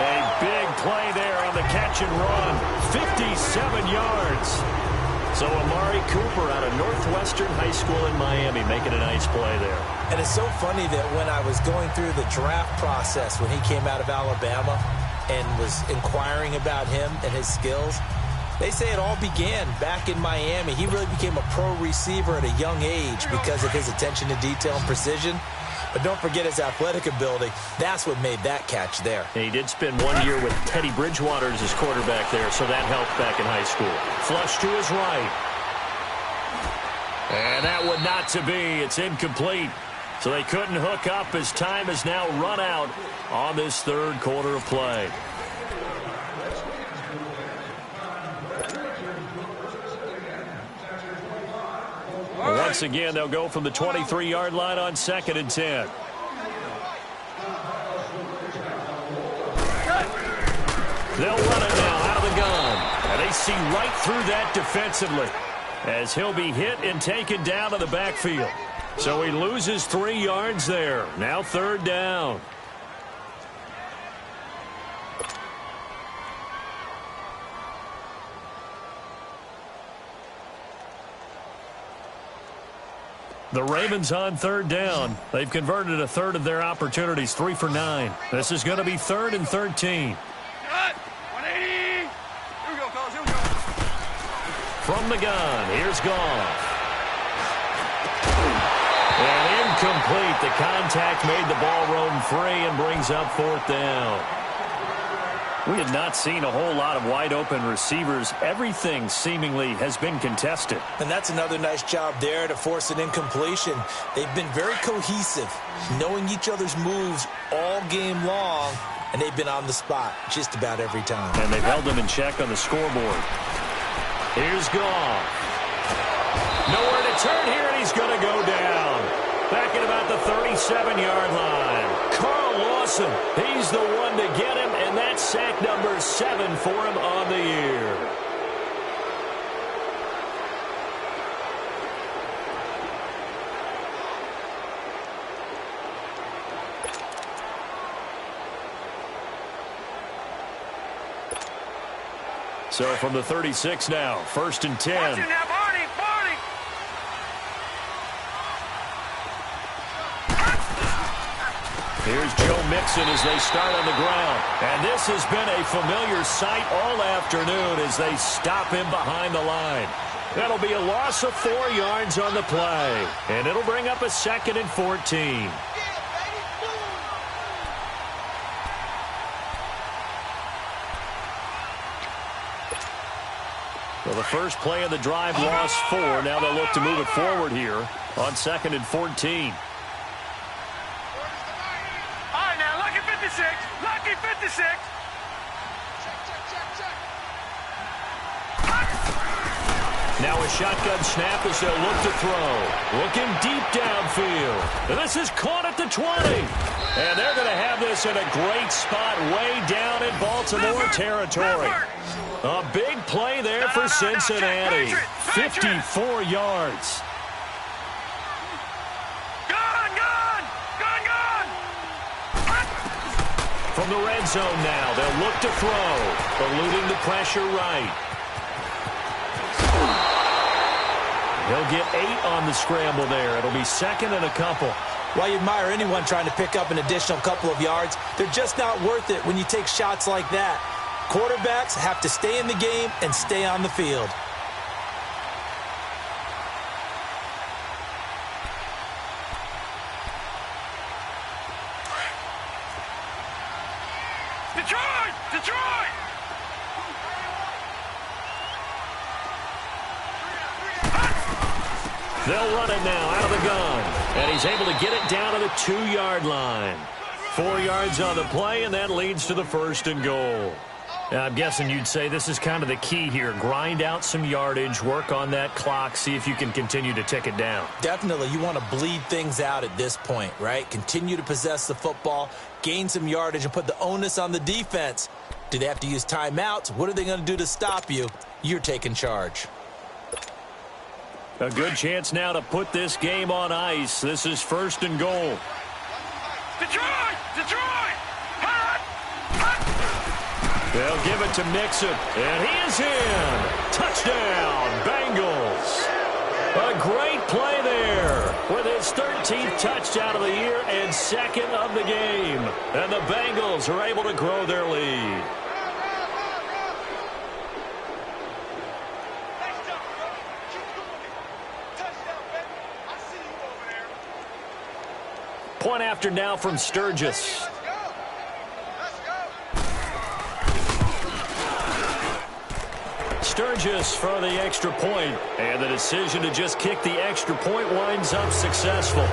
A big play there on the catch and run. 57 yards. So Amari Cooper out of Northwestern High School in Miami making a nice play there. And it's so funny that when I was going through the draft process when he came out of Alabama and was inquiring about him and his skills, they say it all began back in Miami. He really became a pro receiver at a young age because of his attention to detail and precision. But don't forget his athletic ability. That's what made that catch there. And he did spend 1 year with Teddy Bridgewater as his quarterback there, so that helped back in high school. Flush to his right. And that one not to be. It's incomplete. So they couldn't hook up as time has now run out on this 3rd quarter of play. Once again, they'll go from the 23-yard line on 2nd and 10. They'll run it now out of the gun. And they see right through that defensively as he'll be hit and taken down to the backfield. So he loses 3 yards there. Now 3rd down. The Ravens on 3rd down. They've converted a third of their opportunities, 3 for 9. This is going to be 3rd and 13. Cut. 180. Here we go, fellas. Here we go. From the gun, here's Goff. And incomplete. The contact made the ball roam free and brings up 4th down. We have not seen a whole lot of wide-open receivers. Everything seemingly has been contested. And that's another nice job there to force an incompletion. They've been very cohesive, knowing each other's moves all game long, and they've been on the spot just about every time. And they've held them in check on the scoreboard. Here's Goff. Nowhere to turn here, and he's going to go down. Back at about the 37-yard line. Carl Lawson, he's the one to get him, and that's sack number 7 for him on the year. So from the 36 now, 1st and 10. Watch it now, Barney, Barney. Here's Joe Mixon as they start on the ground. And this has been a familiar sight all afternoon as they stop him behind the line. That'll be a loss of 4 yards on the play. And it'll bring up a 2nd and 14. Well, the first play of the drive lost 4. Now they'll look to move it forward here on 2nd and 14. All right, now, lucky 56. Lucky 56. Now a shotgun snap as they'll look to throw. Looking deep downfield. And this is caught at the 20. And they're going to have this in a great spot way down in Baltimore territory. A big play there for Cincinnati. 54 yards. From the red zone now, they'll look to throw. Eluding the pressure right. He'll get 8 on the scramble there. It'll be 2nd and a couple. While you admire anyone trying to pick up an additional couple of yards, they're just not worth it when you take shots like that. Quarterbacks have to stay in the game and stay on the field. Detroit! Detroit! They'll run it now out of the gun. And he's able to get it down to the 2-yard line. 4 yards on the play, and that leads to the 1st and goal. Now, I'm guessing you'd say this is kind of the key here. Grind out some yardage, work on that clock, see if you can continue to tick it down. Definitely, you want to bleed things out at this point, right? Continue to possess the football, gain some yardage, and put the onus on the defense. Do they have to use timeouts? What are they going to do to stop you? You're taking charge. A good chance now to put this game on ice. This is 1st and goal. Detroit! Detroit! Hot! Hot! They'll give it to Mixon, and he is in. Touchdown, Bengals. A great play there with his 13th touchdown of the year and 2nd of the game. And the Bengals are able to grow their lead. Point after now from Sturgis. Sturgis for the extra point, and the decision to just kick the extra point winds up successful.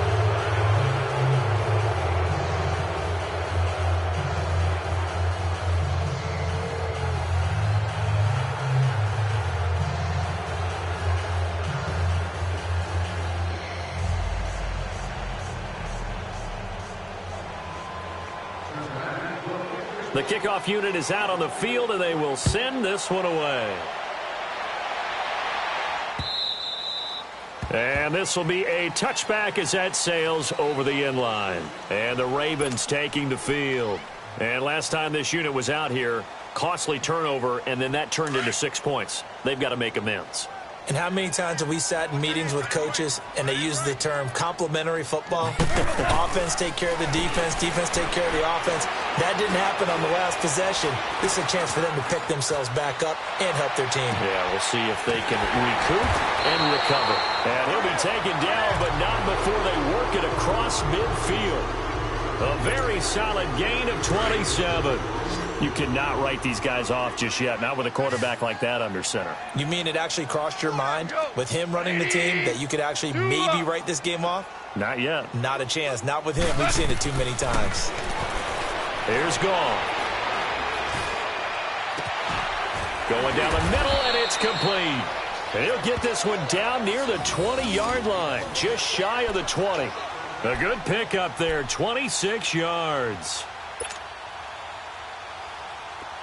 The kickoff unit is out on the field, and they will send this one away. And this will be a touchback as that sails over the end line. And the Ravens taking the field. And last time this unit was out here, costly turnover, and then that turned into 6 points. They've got to make amends. And how many times have we sat in meetings with coaches and they use the term complementary football? Offense take care of the defense, defense take care of the offense. That didn't happen on the last possession. This is a chance for them to pick themselves back up and help their team. Yeah, we'll see if they can recoup and recover. And he'll be taken down, but not before they work it across midfield. A very solid gain of 27. You cannot write these guys off just yet, not with a quarterback like that under center. You mean it actually crossed your mind with him running the team that you could actually maybe write this game off? Not yet. Not a chance. Not with him. We've seen it too many times. Here's Gall. Going down the middle, and it's complete. And he'll get this one down near the 20-yard line, just shy of the 20. A good pickup there, 26 yards.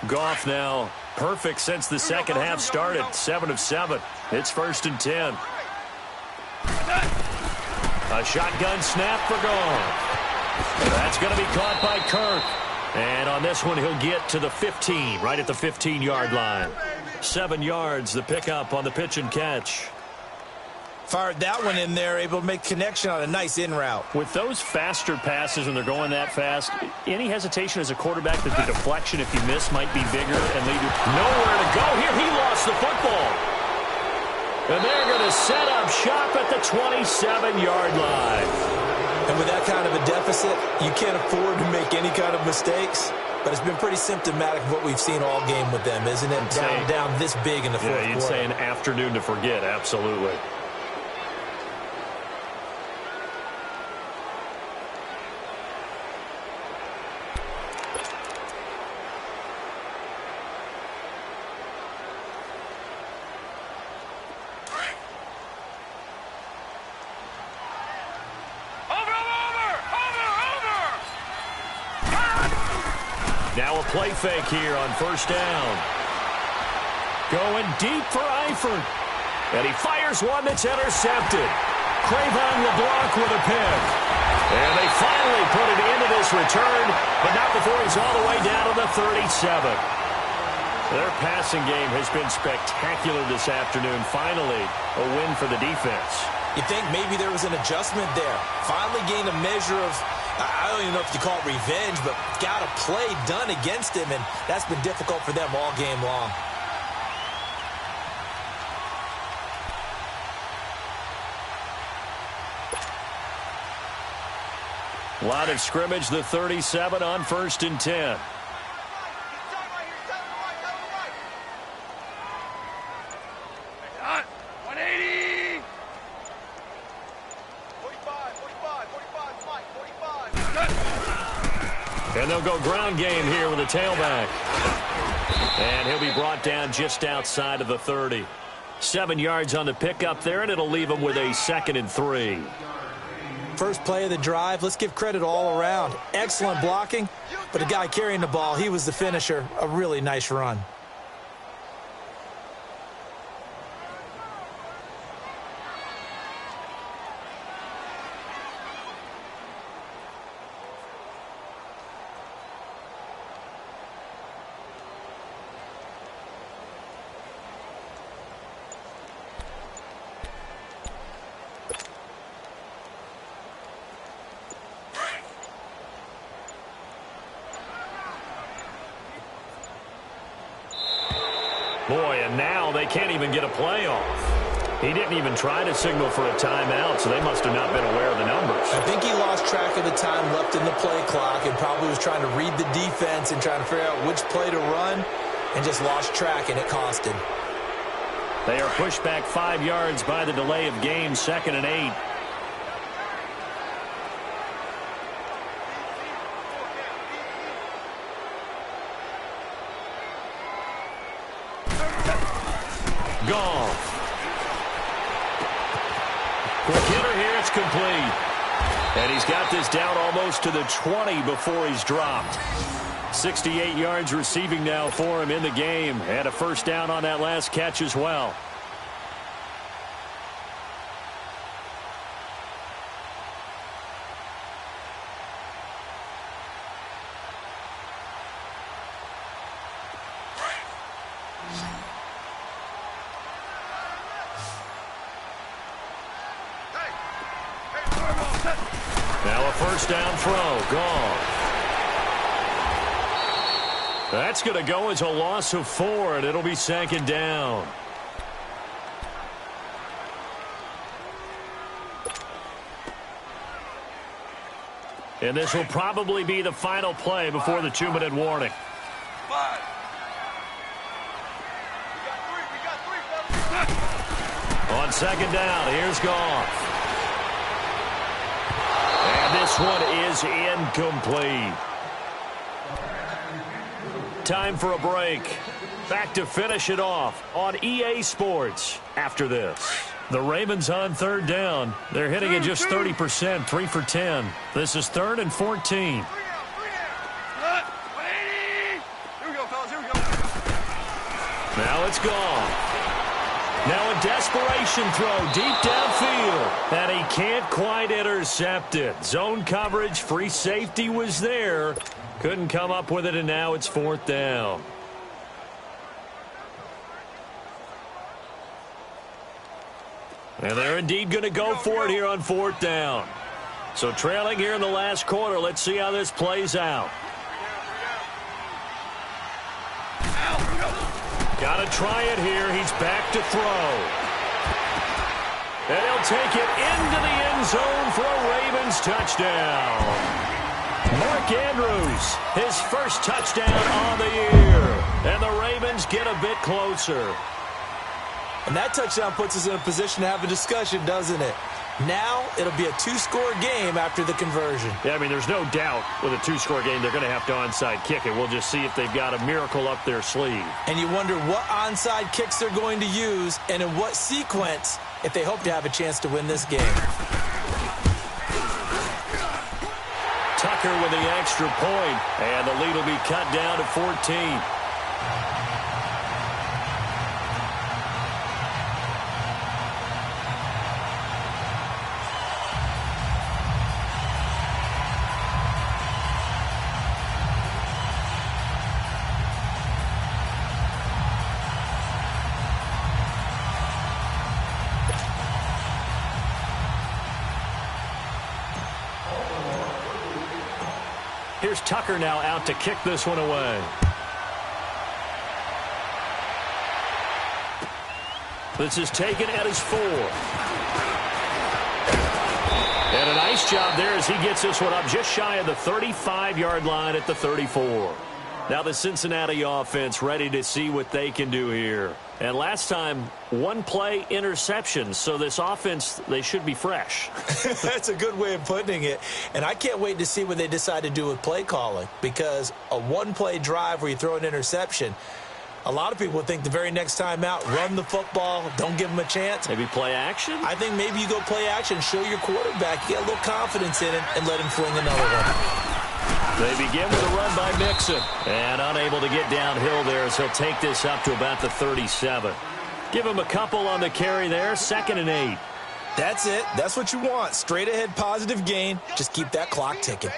Goff now perfect since the second half started, 7 of 7. It's 1st and 10. A shotgun snap for Goff. That's going to be caught by Kirk. And on this one, he'll get to the 15, right at the 15-yard line. 7 yards, the pickup on the pitch and catch. Fired that one in there, able to make connection on a nice in route. With those faster passes and they're going that fast, any hesitation as a quarterback that the deflection, if you miss, might be bigger and lead you nowhere to go. Here, he lost the football. And they're going to set up shop at the 27-yard line. And with that kind of a deficit, you can't afford to make any kind of mistakes. But it's been pretty symptomatic of what we've seen all game with them, isn't it? Down this big in the fourth quarter. Yeah, you'd say an afternoon to forget, absolutely. Now a play fake here on first down. Going deep for Eifert. And he fires one that's intercepted. Cravon LeBlanc with a pick. And they finally put it into this return, but not before he's all the way down to the 37. Their passing game has been spectacular this afternoon. Finally, a win for the defense. You think maybe there was an adjustment there. Finally gained a measure of, I don't even know if you call it revenge, but got a play done against him, and that's been difficult for them all game long. Line of scrimmage, the 37 on 1st and 10. And they'll go ground game here with a tailback. And he'll be brought down just outside of the 30. 7 yards on the pickup there, and it'll leave him with a 2nd and 3. First play of the drive, let's give credit all around. Excellent blocking, but the guy carrying the ball, he was the finisher. A really nice run. Boy, and now they can't even get a play off. He didn't even try to signal for a timeout, so they must have not been aware of the numbers. I think he lost track of the time left in the play clock and probably was trying to read the defense and trying to figure out which play to run and just lost track, and it cost him. They are pushed back 5 yards by the delay of game, 2nd and 8. Goff. Quick hitter here, it's complete. And he's got this down almost to the 20 before he's dropped. 68 yards receiving now for him in the game. And a first down on that last catch as well. Now a first down throw. Gone. That's going to go as a loss of 4, and it'll be 2nd down. And this will probably be the final play before the 2-minute warning. On 2nd down, here's Goff. And this one is incomplete. Time for a break. Back to finish it off on EA Sports after this. The Ravens on 3rd down. They're hitting at just 30%, 3 for 10. This is 3rd and 14. Now it's gone. Now a desperation throw deep downfield. And he can't quite intercept it. Zone coverage, free safety was there. Couldn't come up with it, and now it's 4th down. And they're indeed going to go for it here on 4th down. So trailing here in the last quarter. Let's see how this plays out. Got to try it here. He's back to throw. And he'll take it into the end zone for a Ravens touchdown. Mark Andrews, his first touchdown on the year. And the Ravens get a bit closer. And that touchdown puts us in a position to have a discussion, doesn't it? Now it'll be a 2-score game after the conversion. Yeah, I mean, there's no doubt with a 2-score game they're going to have to onside kick it. We'll just see if they've got a miracle up their sleeve. And you wonder what onside kicks they're going to use and in what sequence if they hope to have a chance to win this game. Tucker with the extra point, and the lead will be cut down to 14. Here's Tucker now out to kick this one away. This is taken at his 4. And a nice job there as he gets this one up just shy of the 35-yard line at the 34. Now the Cincinnati offense ready to see what they can do here. And last time, 1-play interception. So this offense, they should be fresh. That's a good way of putting it. And I can't wait to see what they decide to do with play calling. Because a 1-play drive where you throw an interception, a lot of people think the very next time out, run the football, don't give them a chance. Maybe play action? I think maybe you go play action, show your quarterback, get a little confidence in it, and let him fling another one. They begin with a run by Mixon. And unable to get downhill there as he'll take this up to about the 37. Give him a couple on the carry there. 2nd and 8. That's it. That's what you want. Straight ahead positive gain. Just keep that clock ticking.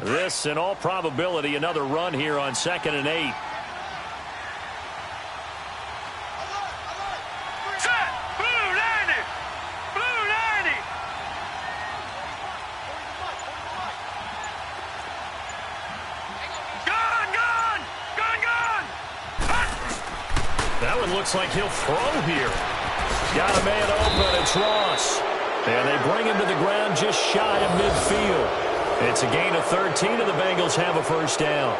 This, in all probability, another run here on 2nd and 8. Set! Blue 90! Blue 90! Gone! Gone! Gone! Gone! That one looks like he'll throw here. Got a man open. It's Ross. And they bring him to the ground just shy of midfield. It's a gain of 13, and the Bengals have a first down.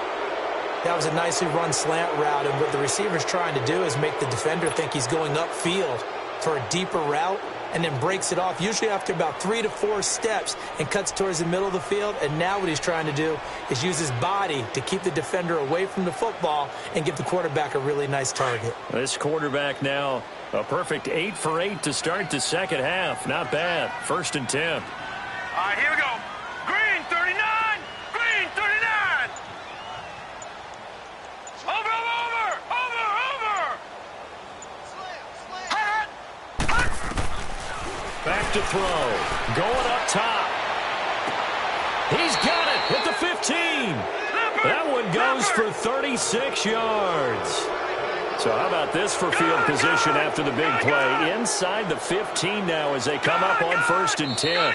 That was a nicely run slant route, and what the receiver's trying to do is make the defender think he's going upfield for a deeper route, and then breaks it off, usually after about 3 to 4 steps, and cuts towards the middle of the field. And now what he's trying to do is use his body to keep the defender away from the football and give the quarterback a really nice target. This quarterback now a perfect 8 for 8 to start the second half. Not bad. 1st and 10. All right, here we go. Green 39! Green 39! Over, over, over, over! Hot, hot. Back to throw. Going up top. He's got it at the 15. That one goes for 36 yards. So how about this for field position after the big play? Inside the 15 now as they come up on 1st and 10.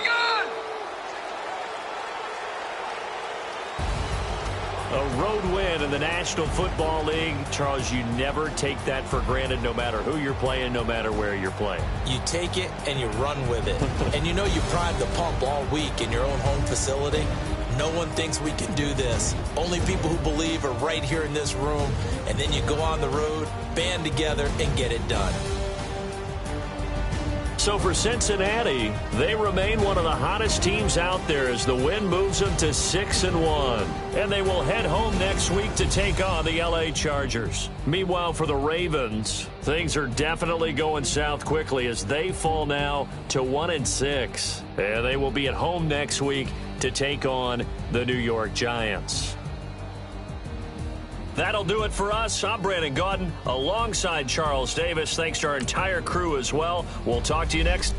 A road win in the National Football League. Charles, you never take that for granted no matter who you're playing, no matter where you're playing. You take it and you run with it. And you know you prime the pump all week in your own home facility. No one thinks we can do this. Only people who believe are right here in this room. And then you go on the road, band together, and get it done. So for Cincinnati, they remain one of the hottest teams out there as the win moves them to 6-1. And they will head home next week to take on the LA Chargers. Meanwhile, for the Ravens, things are definitely going south quickly as they fall now to 1-6. And they will be at home next week to take on the New York Giants. That'll do it for us. I'm Brandon Gaudin alongside Charles Davis. Thanks to our entire crew as well. We'll talk to you next.